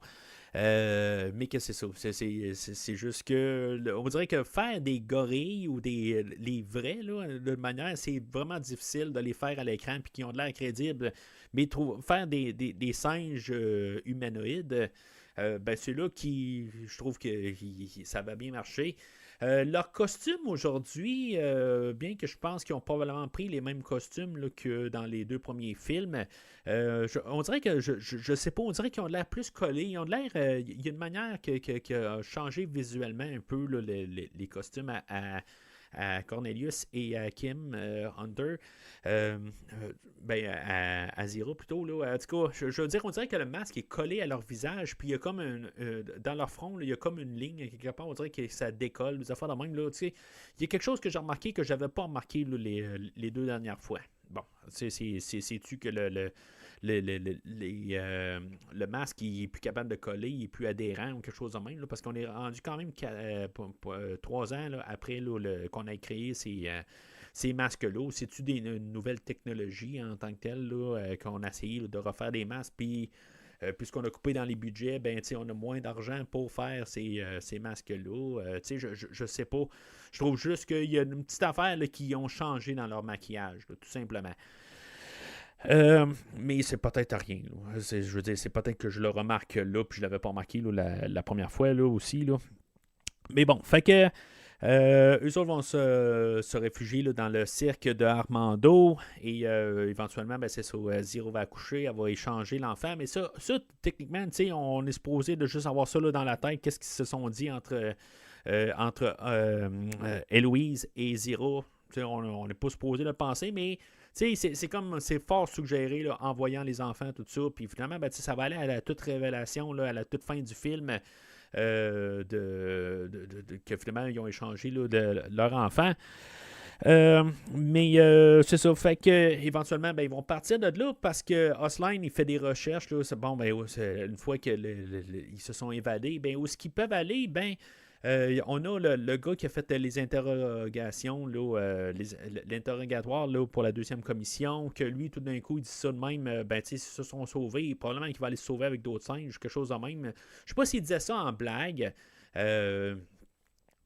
mais que c'est ça. C'est juste que on dirait que faire des gorilles ou les vrais, là, de manière, c'est vraiment difficile de les faire à l'écran puis qui ont de l'air crédibles. Mais faire des singes humanoïdes, ben c'est là qui je trouve que ça va bien marcher. Leurs costumes aujourd'hui, bien que je pense qu'ils ont probablement pris les mêmes costumes là, que dans les deux premiers films, on dirait que, je sais pas, on dirait qu'ils ont l'air plus collés. Ils ont l'air, il y a une manière qui a changé visuellement un peu là, les costumes à Cornelius et à Kim Hunter, ben à Zero plutôt. Là. En tout cas, je veux dire, on dirait que le masque est collé à leur visage, puis il y a comme dans leur front, là, il y a comme une ligne quelque part, on dirait que ça décolle, des affaires de même. Là, il y a quelque chose que j'ai remarqué que je n'avais pas remarqué là, les deux dernières fois. Bon, sais-tu que le masque il est plus capable de coller, il est plus adhérent ou quelque chose de même, là, parce qu'on est rendu quand même 3 ans là, après là, qu'on a créé ces masques-là. C'est-tu une nouvelle technologie en tant que telle là, qu'on a essayé là, de refaire des masques, puis puisqu'on a coupé dans les budgets, ben, on a moins d'argent pour faire ces masques-là. Je sais pas. Je trouve juste qu'il y a une petite affaire là, qui ont changé dans leur maquillage, là, tout simplement. Mais c'est peut-être rien. Là. Je veux dire, c'est peut-être que je le remarque là, puis je l'avais pas remarqué là, la première fois là, aussi. Là. Mais bon, fait que eux autres vont se réfugier là, dans le cirque de Armando et éventuellement, ben, c'est ça, Zero va accoucher, elle va échanger l'enfant. Mais ça techniquement, on est supposé de juste avoir ça là, dans la tête. Qu'est-ce qu'ils se sont dit entre Héloïse et Zero? On n'est pas supposé le penser, mais c'est comme, c'est fort suggéré là, en voyant les enfants, tout ça. Puis finalement, ben, ça va aller à la toute révélation, là, à la toute fin du film. Que finalement ils ont échangé là, de leur enfant. Euh, mais c'est ça, fait que éventuellement, ben, ils vont partir de là parce que Osline, il fait des recherches. Là, c'est, bon, ben, une fois qu'ils se sont évadés, ben, où est-ce qu'ils peuvent aller? Ben, on a le gars qui a fait les interrogations, là, l'interrogatoire là, pour la deuxième commission, que lui, tout d'un coup, il dit ça de même, ben, tu sais, ils se sont sauvés, probablement qu'il va aller se sauver avec d'autres singes, quelque chose de même. Je sais pas s'il disait ça en blague.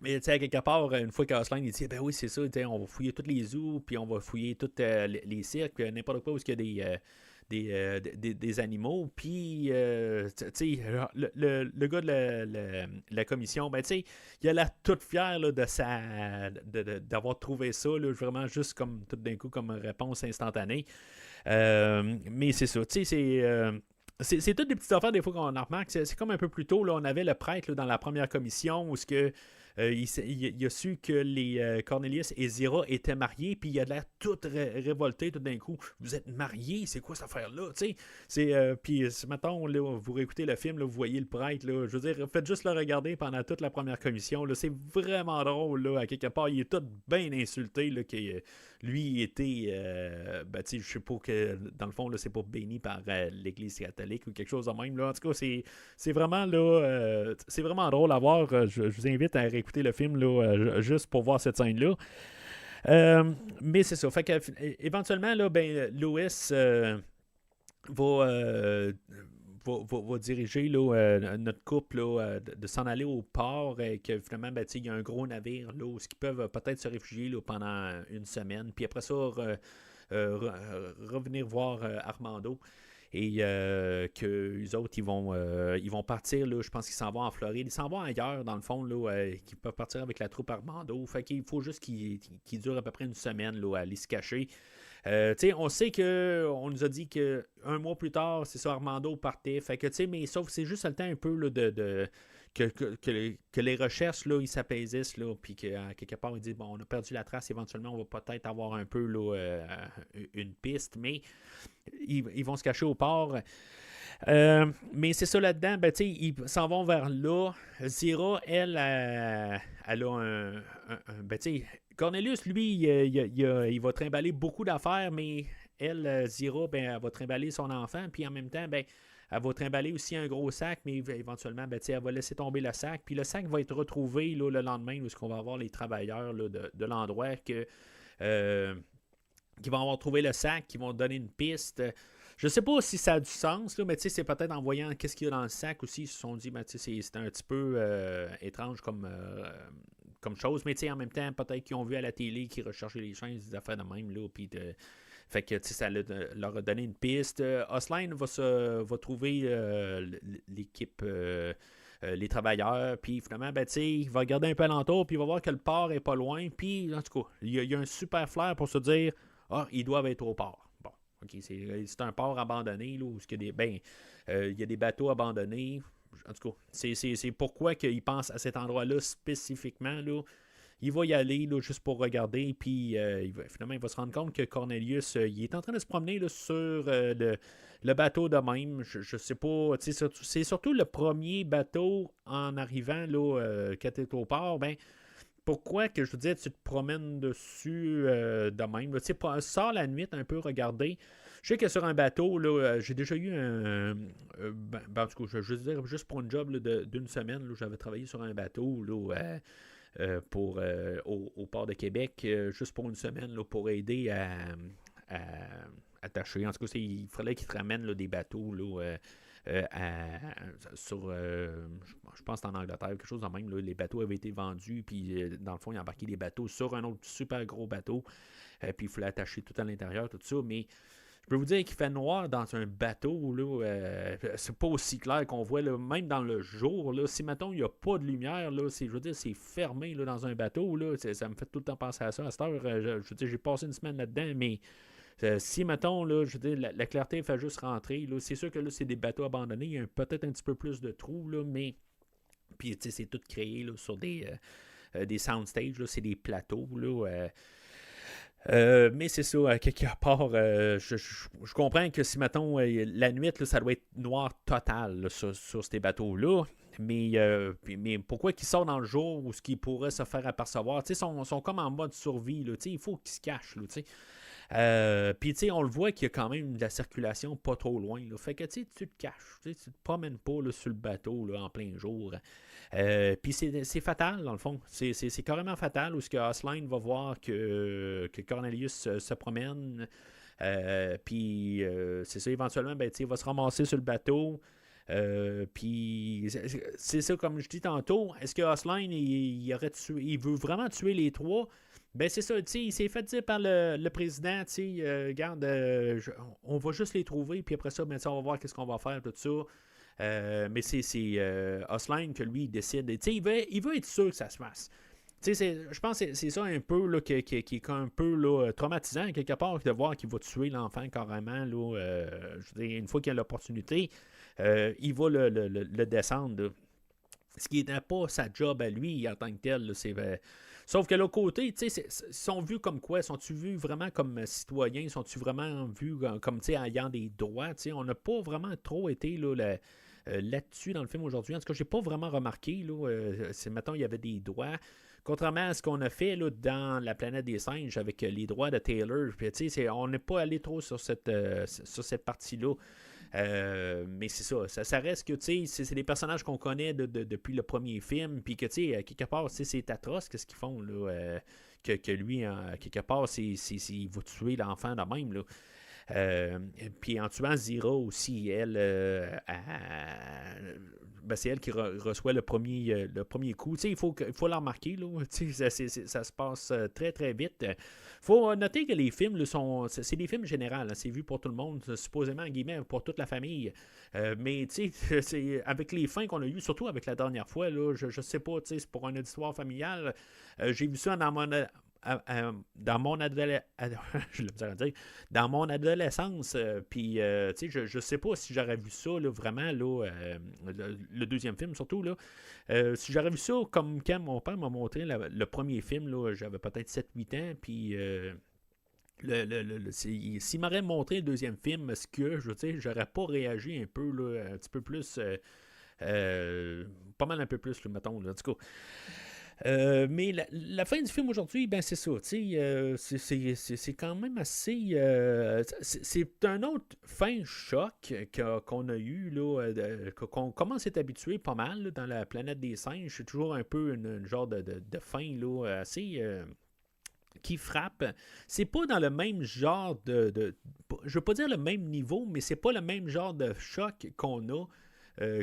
Mais tu sais, à quelque part, une fois qu'Aslan il dit ben oui, c'est ça, on va fouiller tous les zoos, puis on va fouiller tous les cirques, puis n'importe quoi où il y a des animaux. Puis, tu sais, le gars de la commission, ben tu sais, il a l'air tout fier là, d'avoir trouvé ça, là, vraiment juste comme tout d'un coup, comme réponse instantanée. Mais c'est ça, tu sais, c'est toutes des petites affaires des fois qu'on en remarque. C'est comme un peu plus tôt, là, on avait le prêtre là, dans la première commission où ce que il a su que les Cornelius et Zira étaient mariés, puis il a l'air tout révolté tout d'un coup. Vous êtes mariés, c'est quoi cette affaire-là? Puis, mettons, là, vous réécoutez le film, là, vous voyez le prêtre, là, je veux dire, faites juste le regarder pendant toute la première commission. Là, c'est vraiment drôle, là, à quelque part. Il est tout bien insulté, là, que lui, il était, ben, tu sais, je sais pas que, dans le fond, là, c'est pas béni par l'Église catholique ou quelque chose de même, là. En tout cas, c'est vraiment, là, c'est vraiment drôle à voir. Je vous invite à réécouter le film, là, juste pour voir cette scène-là. Mais c'est ça. Fait que, éventuellement, là, ben, Louis va diriger là, notre couple là, de s'en aller au port et que finalement, ben, il y a un gros navire là, où ils peuvent peut-être se réfugier là, pendant une semaine. Puis après ça, revenir voir Armando. Et que les autres, ils vont partir, là, je pense qu'ils s'en vont en Floride. Ils s'en vont ailleurs, dans le fond, là, qu'ils peuvent partir avec la troupe Armando. Fait qu'il faut juste qu'ils durent à peu près une semaine là, à aller se cacher. On sait qu'on nous a dit qu'un mois plus tard, c'est ça, Armando partait. Fait que, mais sauf que c'est juste le temps un peu là, que les recherches là, ils s'apaisissent, là, puis qu'à quelque part, ils disent bon, on a perdu la trace, éventuellement, on va peut-être avoir un peu là, une piste, mais ils vont se cacher au port. Mais c'est ça là-dedans, ben, ils s'en vont vers là. Zira, elle a ben, Cornelius, lui, il va trimballer beaucoup d'affaires, mais elle, Zira, ben, elle va trimballer son enfant, puis en même temps, ben, elle va trimballer aussi un gros sac, mais éventuellement, ben, elle va laisser tomber le sac. Puis le sac va être retrouvé là, le lendemain, où on va avoir les travailleurs là, de l'endroit qui vont avoir trouvé le sac, qui vont donner une piste. Je sais pas si ça a du sens, là, mais c'est peut-être en voyant qu'est-ce qu'il y a dans le sac aussi, ils se sont dit, ben, c'est un petit peu étrange comme chose, mais en même temps, peut-être qu'ils ont vu à la télé qu'ils recherchaient les chaînes, des affaires de même, là, puis fait que ça leur a donné une piste. Osline va trouver l'équipe, les travailleurs, puis finalement, ben, il va regarder un peu alentour, puis il va voir que le port est pas loin, puis en tout cas, il y a un super flair pour se dire, ils doivent être au port. Bon, ok, c'est un port abandonné, là, où il y a des bateaux abandonnés. En tout cas, c'est pourquoi qu'il pense à cet endroit-là spécifiquement, là. Il va y aller là, juste pour regarder, puis finalement, il va se rendre compte que Cornelius, il est en train de se promener là, sur le bateau de même. Je sais pas, c'est surtout le premier bateau en arrivant là, quand tu es au port, ben, pourquoi que je veux dire, tu te promènes dessus de même. Tu sais, sors la nuit un peu, regarder. Je sais que sur un bateau, là, j'ai déjà eu en tout cas, je veux dire, juste pour une job là, d'une semaine, là, j'avais travaillé sur un bateau là, au port de Québec, juste pour une semaine, là, pour aider à attacher. En tout cas, il fallait qu'ils te ramènent là, des bateaux là, sur, je pense que c'est en Angleterre, quelque chose de même. Là, les bateaux avaient été vendus, puis dans le fond, ils ont embarqué des bateaux sur un autre super gros bateau, puis il fallait attacher tout à l'intérieur, tout ça, mais je peux vous dire qu'il fait noir dans un bateau, là, c'est pas aussi clair qu'on voit, là, même dans le jour, là, si mettons il n'y a pas de lumière, là, je veux dire, c'est fermé là, dans un bateau, là, ça me fait tout le temps penser à ça. À cette heure, je veux dire, j'ai passé une semaine là-dedans, mais si, mettons, là, je veux dire, la clarté fait juste rentrer, là, c'est sûr que là, c'est des bateaux abandonnés, il y a peut-être un petit peu plus de trous, là, mais puis, c'est tout créé là, sur des soundstages, là, c'est des plateaux, là, Mais c'est ça, à quelque part, je comprends que si, mettons, la nuit, là, ça doit être noir total là, sur ces bateaux-là. Mais pourquoi qu'ils sortent dans le jour où ce qu'ils pourraient se faire apercevoir? Tu sais, sont comme en mode survie. Là, tu sais, il faut qu'ils se cachent. Là, tu sais. Puis, tu sais, on le voit qu'il y a quand même de la circulation pas trop loin. Là. Fait que, tu te caches. Tu te promènes pas là, sur le bateau là, en plein jour. Puis c'est fatal, dans le fond. C'est carrément fatal où ce que Osline va voir que Cornelius se promène. Puis c'est ça, éventuellement, ben, il va se ramasser sur le bateau. Puis c'est ça, comme je dis tantôt. Est-ce que Osline, il veut vraiment tuer les trois? Ben c'est ça, il s'est fait dire par le président, regarde, on va juste les trouver, puis après ça, ben, on va voir qu'est-ce qu'on va faire, tout ça. Mais c'est Osline que lui, il décide. Il veut être sûr que ça se fasse. Je pense que c'est ça un peu là, qui est un peu là, traumatisant, quelque part, de voir qu'il va tuer l'enfant carrément. Là, je veux dire, une fois qu'il a l'opportunité, il va le descendre. Là. Ce qui n'était pas sa job à lui en tant que tel. Là, sauf que l'autre côté, ils sont vus comme quoi? Sont-ils vus vraiment comme citoyens? Sont-ils vraiment vus comme ayant des droits? On n'a pas vraiment trop été là-dessus dans le film aujourd'hui. En tout cas, j'ai pas vraiment remarqué. Mettons, il y avait des droits. Contrairement à ce qu'on a fait là, dans La planète des singes avec les droits de Taylor. Puis, on n'est pas allé trop sur cette partie-là. Mais c'est ça reste que c'est des personnages qu'on connaît depuis le premier film, puis que quelque part c'est atroce ce qu'ils font là, que lui quelque part il va tuer l'enfant de même là. Puis en tuant Zira aussi, c'est elle qui reçoit le premier coup. Il faut la remarquer. Là, ça se passe très très vite. Il faut noter que les films c'est des films généraux. C'est vu pour tout le monde, supposément en guillemets, pour toute la famille. Mais c'est avec les fins qu'on a eues, surtout avec la dernière fois, là, je sais pas, c'est pour un auditoire familial. J'ai vu ça dans mon dans mon adolescence, puis je sais pas si j'aurais vu ça là, vraiment là, le deuxième film surtout là, si j'aurais vu ça comme quand mon père m'a montré le premier film là, j'avais peut-être 7-8 ans, puis s'il m'aurait montré le deuxième film, est-ce que j'aurais pas réagi un peu là, un petit peu plus pas mal un peu plus là, mettons là, en tout cas. Mais la fin du film aujourd'hui, ben c'est ça. C'est quand même assez. C'est un autre fin choc qu'on a eu, là, qu'on commence à être habitué pas mal là, dans La planète des singes. C'est toujours un peu une genre de fin là, assez. Qui frappe. C'est pas dans le même genre je veux pas dire le même niveau, mais c'est pas le même genre de choc qu'on a.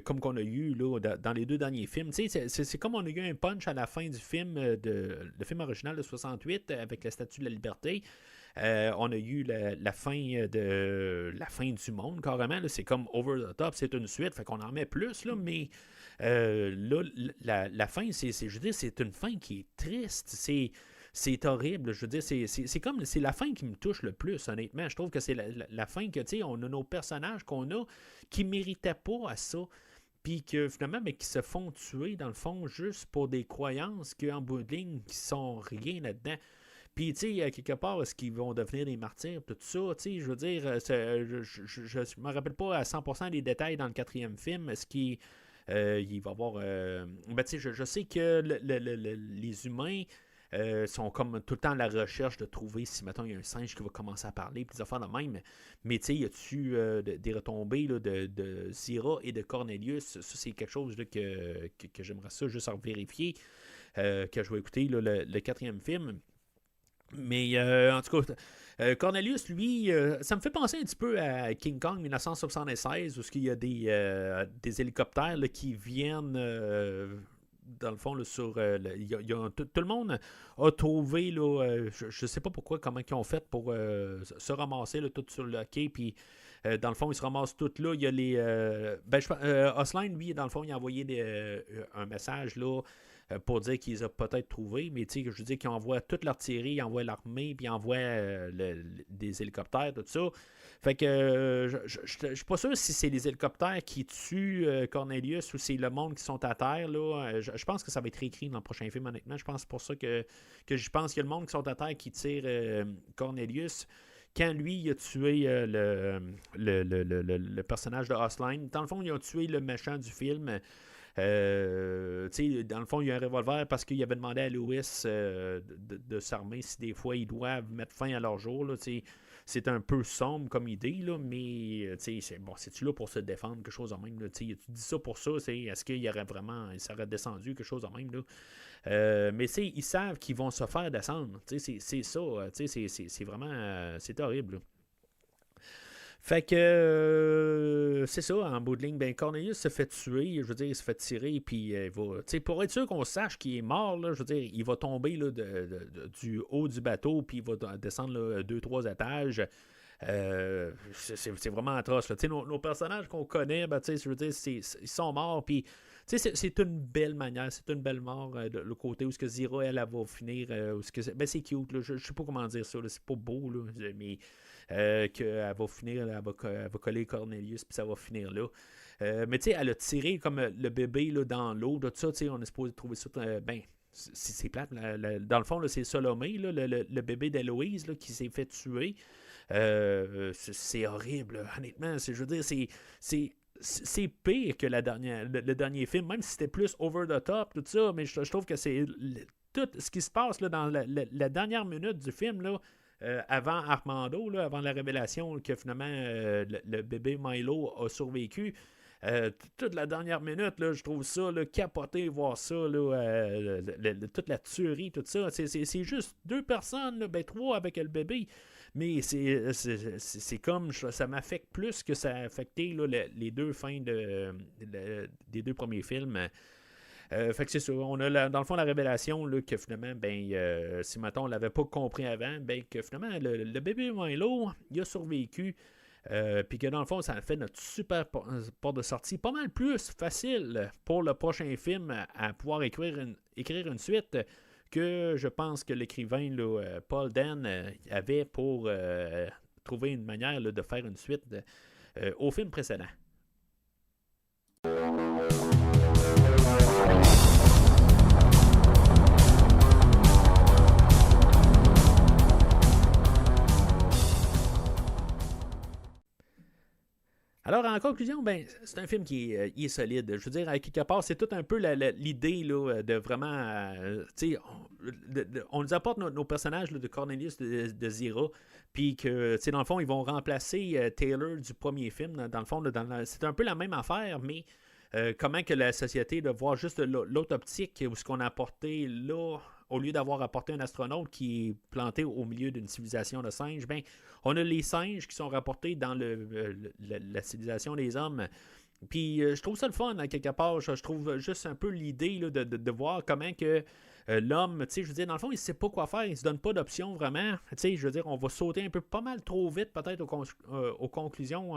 Comme qu'on a eu là, dans les deux derniers films. C'est comme on a eu un punch à la fin du film, le film original de 68 avec la Statue de la Liberté. On a eu la fin du monde, carrément. Là, c'est comme over the top, c'est une suite, fait qu'on en met plus, là, mais là, la fin, je veux dire, c'est une fin qui est triste. C'est horrible. Je veux dire, c'est la fin qui me touche le plus, honnêtement. Je trouve que c'est la fin que, on a nos personnages qu'on a qui ne méritaient pas à ça. Puis que finalement, mais qui se font tuer, dans le fond, juste pour des croyances qu'en bout de ligne, qui sont rien là-dedans. Puis, quelque part, est-ce qu'ils vont devenir des martyrs, tout ça, je veux dire, je ne me rappelle pas à 100% des détails dans le quatrième film. Est-ce qu'il il va y avoir... je sais que les humains... sont comme tout le temps à la recherche de trouver si, mettons, il y a un singe qui va commencer à parler, puis des affaires de même. Mais, tu sais, y a-tu des retombées là, de Zira et de Cornelius? Ça, c'est quelque chose là, que j'aimerais ça juste en vérifier, que je vais écouter là, le quatrième film. Mais, en tout cas, Cornelius, lui, ça me fait penser un petit peu à King Kong 1976, où il y a des hélicoptères là, qui viennent... dans le fond, là, tout le monde a trouvé, là, je sais pas pourquoi, comment ils ont fait pour se ramasser là, tout sur le quai, puis dans le fond, ils se ramassent tout là. Il y a les. Osline, lui, dans le fond, il a envoyé un message là, pour dire qu'ils ont peut-être trouvé, mais tu sais, je veux dire qu'ils envoient toute l'artillerie, ils envoient l'armée, puis ils envoient des hélicoptères, tout ça. Fait que je suis pas sûr si c'est les hélicoptères qui tuent Cornelius ou c'est le monde qui sont à terre. Là. Je pense que ça va être écrit dans le prochain film, honnêtement. Je pense pour ça que je pense qu'il y a le monde qui sont à terre qui tire Cornelius. Quand lui, il a tué le personnage de Hostline, dans le fond, il a tué le méchant du film. Dans le fond, il y a un revolver parce qu'il avait demandé à Lewis de s'armer si des fois ils doivent mettre fin à leur jour. Là, c'est un peu sombre comme idée, là, mais c'est-tu là pour se défendre, quelque chose en même? Là, tu dis ça pour ça, est-ce qu'il y aurait vraiment, il serait descendu, quelque chose en même? Là? Mais ils savent qu'ils vont se faire descendre. C'est ça. C'est vraiment c'est horrible. Là. Fait que c'est ça, en bout de ligne, ben Cornelius se fait tuer, je veux dire, il se fait tirer, puis il va. Pour être sûr qu'on sache qu'il est mort, là, je veux dire, il va tomber là, du haut du bateau, puis il va descendre 2-3 étages. C'est vraiment atroce. Nos personnages qu'on connaît, ben, je veux dire, ils sont morts, puis c'est une belle manière, c'est une belle mort, le côté où ce que Zira, elle va finir, c'est cute, là, je sais pas comment dire ça, là, c'est pas beau, là, mais qu'elle va finir, elle va coller Cornelius, puis ça va finir là. Mais elle a tiré comme le bébé là, dans l'eau, tout ça, on est supposé trouver ça, c'est plate, dans le fond, là, c'est Salomé, là, le bébé d'Héloïse là, qui s'est fait tuer. C'est horrible, là. Honnêtement, je veux dire, c'est pire que le dernier film, même si c'était plus over the top, tout ça, mais je trouve que c'est tout ce qui se passe là, dans la dernière minute du film, là, avant Armando, là, avant la révélation que finalement le bébé Milo a survécu. Toute la dernière minute, là, je trouve ça là, capoté, voir ça, là, toute la tuerie, tout ça. C'est juste 2 personnes, là, 3 avec le bébé. Mais c'est comme ça m'affecte plus que ça a affecté là, les 2 fins des 2 premiers films. Fait que c'est ça. On a dans le fond la révélation là, que finalement, si mettons on l'avait pas compris avant, que finalement le bébé Milo, il a survécu. Puis que dans le fond, ça a fait notre super porte de sortie pas mal plus facile pour le prochain film à pouvoir écrire une suite que je pense que l'écrivain là, Paul Dan avait pour trouver une manière là, de faire une suite au film précédent. Alors, en conclusion, c'est un film qui est solide. Je veux dire, à quelque part, c'est tout un peu l'idée là, de vraiment. On nous apporte nos personnages là, de Cornelius, de Zira, puis que, dans le fond, ils vont remplacer Taylor du premier film. Dans le fond, c'est un peu la même affaire, mais comment que la société de voir juste l'autre optique, où ce qu'on a apporté là. Au lieu d'avoir apporté un astronaute qui est planté au milieu d'une civilisation de singes, on a les singes qui sont rapportés dans la civilisation des hommes. Puis je trouve ça le fun, à quelque part. Je trouve juste un peu l'idée là, de voir comment que l'homme, je veux dire, dans le fond, il ne sait pas quoi faire, il ne se donne pas d'option vraiment. Je veux dire, on va sauter un peu pas mal trop vite, peut-être aux conclusions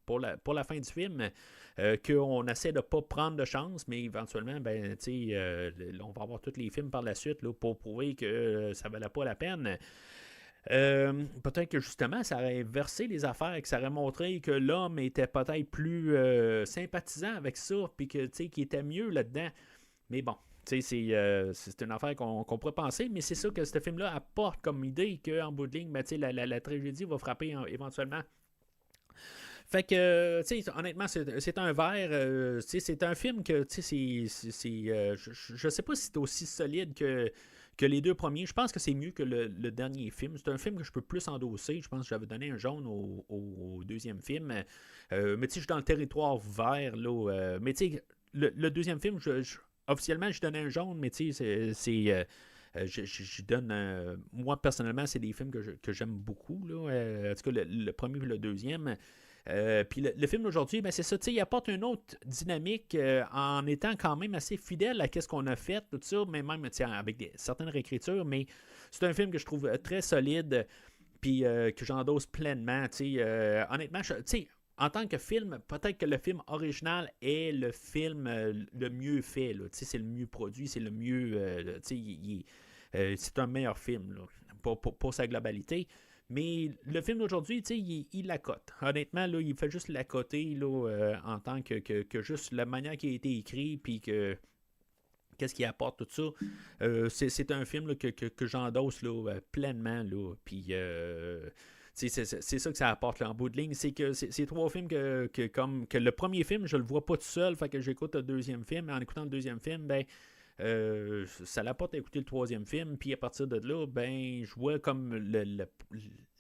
pour la fin du film. Qu'on essaie de ne pas prendre de chance, mais éventuellement, on va avoir tous les films par la suite là, pour prouver que ça ne valait pas la peine. Peut-être que justement, ça aurait inversé les affaires, que ça aurait montré que l'homme était peut-être plus sympathisant avec ça, puis que qu'il était mieux là-dedans. Mais bon, c'est une affaire qu'on pourrait penser, mais c'est ça que ce film-là apporte comme idée qu'en bout de ligne, la tragédie va frapper éventuellement. Fait que, honnêtement, c'est un verre. C'est un film que, je sais pas si c'est aussi solide que les 2 premiers. Je pense que c'est mieux que le dernier film. C'est un film que je peux plus endosser. Je pense que j'avais donné un jaune au deuxième film. Mais je suis dans le territoire vert. Là, mais le deuxième film, officiellement, je donnais un jaune, mais je donne. Moi, personnellement, c'est des films que j'aime beaucoup. Là, en tout cas, le premier et le deuxième. Puis le film d'aujourd'hui, c'est ça, il apporte une autre dynamique en étant quand même assez fidèle à ce qu'on a fait, tout ça, mais même avec certaines réécritures, mais c'est un film que je trouve très solide, puis que j'endosse pleinement. Honnêtement, en tant que film, peut-être que le film original est le film le mieux fait, là, c'est le mieux produit, c'est le mieux, c'est un meilleur film là, pour sa globalité. Mais le film d'aujourd'hui, il la cote. Honnêtement, là, il fait juste la coter là, en tant que juste la manière qui a été écrit, puis qu'est-ce qu'il apporte, tout ça. C'est un film là, que j'endosse là, pleinement. Là, puis c'est ça que ça apporte là, en bout de ligne. C'est que c'est trois films que le premier film, je le vois pas tout seul, fait que j'écoute le deuxième film. Et en écoutant le deuxième film, ben ça l'apporte à écouter le troisième film, puis à partir de là, ben je vois comme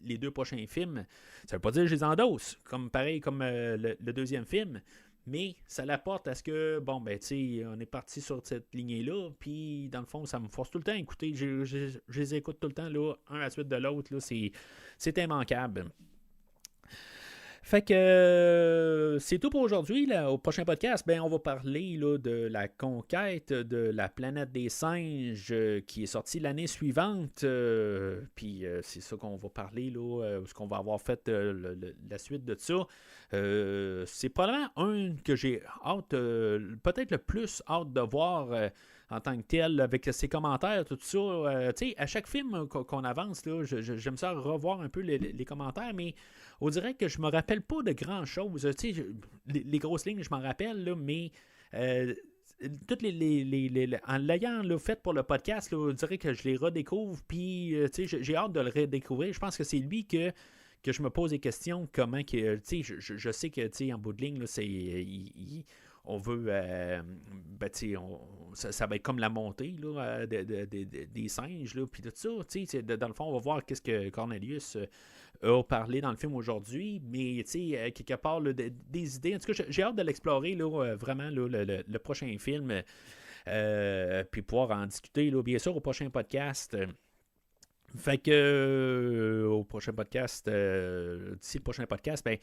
les deux prochains films. Ça veut pas dire que je les endosse, pareil comme le deuxième film, mais ça l'apporte à ce que, bon, ben tu sais, on est parti sur cette lignée-là, puis dans le fond, ça me force tout le temps à écouter. Je les écoute tout le temps, là, un à la suite de l'autre, là, c'est immanquable. Fait que c'est tout pour aujourd'hui. Là. Au prochain podcast, ben, on va parler là, de la conquête de la planète des singes qui est sortie l'année suivante. Puis c'est ça qu'on va parler, là, ce qu'on va avoir fait la suite de ça. C'est probablement un que j'ai hâte, peut-être le plus hâte de voir en tant que tel, avec ses commentaires, tout ça. Tu sais, à chaque film qu'on avance, là, j'aime ça revoir un peu les commentaires, mais on dirait que je me rappelle pas de grand-chose. Tu sais, les grosses lignes, je m'en rappelle, là, mais toutes en l'ayant là, fait pour le podcast, là, on dirait que je les redécouvre, puis tu sais, j'ai hâte de le redécouvrir. Je pense que c'est lui que je me pose des questions, comment que, tu sais, je sais que, tu sais, en bout de ligne, là, c'est... on veut, ben, ça va être comme la montée là, des singes, là, puis tout ça. Dans le fond, on va voir qu'est-ce que Cornelius a parlé dans le film aujourd'hui, mais quelque part, là, des idées. En tout cas, j'ai hâte de l'explorer, là, vraiment, là, le prochain film, puis pouvoir en discuter, là, bien sûr, au prochain podcast. Fait que au prochain podcast, d'ici le prochain podcast, ben,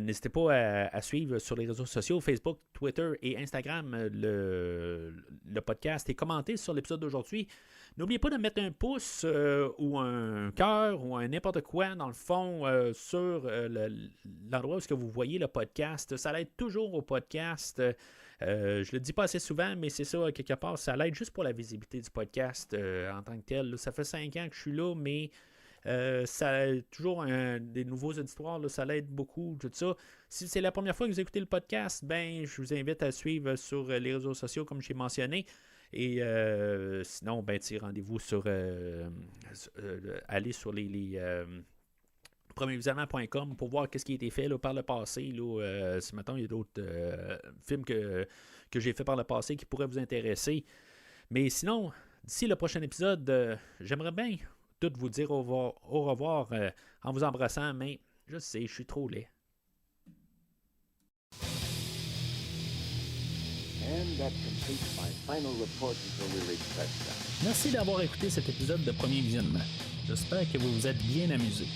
n'hésitez pas à suivre sur les réseaux sociaux, Facebook, Twitter et Instagram le podcast et commenter sur l'épisode d'aujourd'hui. N'oubliez pas de mettre un pouce ou un cœur ou un n'importe quoi dans le fond sur l'endroit où est-ce que vous voyez le podcast. Ça l'aide toujours au podcast. Je le dis pas assez souvent, mais c'est ça, quelque part, ça l'aide juste pour la visibilité du podcast en tant que tel. Là, ça fait 5 ans que je suis là, mais ça a toujours des nouveaux auditoires, là, ça l'aide beaucoup, tout ça. Si c'est la première fois que vous écoutez le podcast, ben je vous invite à suivre sur les réseaux sociaux, comme j'ai mentionné. Et sinon, ben rendez-vous sur allez sur les premiervisionnement.com pour voir ce qui a été fait là, par le passé. Si maintenant il y a d'autres films que j'ai fait par le passé qui pourraient vous intéresser. Mais sinon, d'ici le prochain épisode, j'aimerais bien tout vous dire au revoir en vous embrassant, mais je sais, je suis trop laid. Merci d'avoir écouté cet épisode de Premier Visionnement. J'espère que vous vous êtes bien amusés.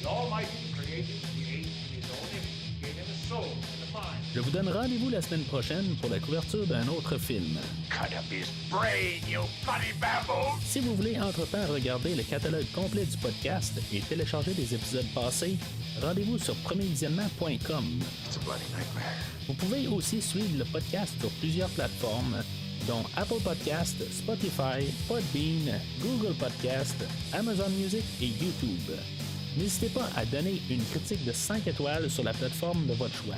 Je vous donne rendez-vous la semaine prochaine pour la couverture d'un autre film. Si vous voulez entre-temps regarder le catalogue complet du podcast et télécharger des épisodes passés, rendez-vous sur premiervisionnement.com. Vous pouvez aussi suivre le podcast sur plusieurs plateformes, dont Apple Podcast, Spotify, Podbean, Google Podcast, Amazon Music et YouTube. N'hésitez pas à donner une critique de 5 étoiles sur la plateforme de votre choix.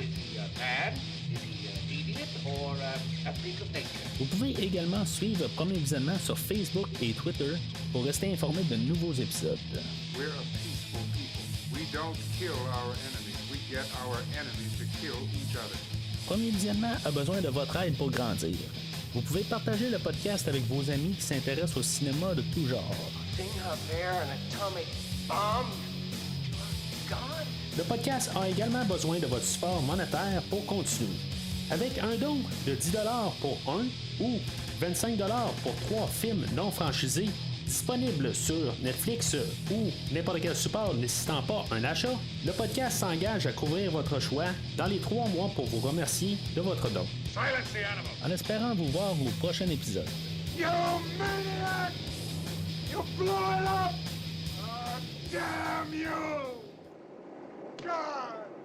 Vous pouvez également suivre Premier Visionnement sur Facebook et Twitter pour rester informé de nouveaux épisodes. Premier Visionnement a besoin de votre aide pour grandir. Vous pouvez partager le podcast avec vos amis qui s'intéressent au cinéma de tout genre. Le podcast a également besoin de votre support monétaire pour continuer. Avec un don de 10$ pour un ou 25$ pour 3 films non franchisés disponibles sur Netflix ou n'importe quel support nécessitant pas un achat, le podcast s'engage à couvrir votre choix dans les 3 mois pour vous remercier de votre don. En espérant vous voir au prochain épisode. You maniac! You blew it up! Oh, damn you! God!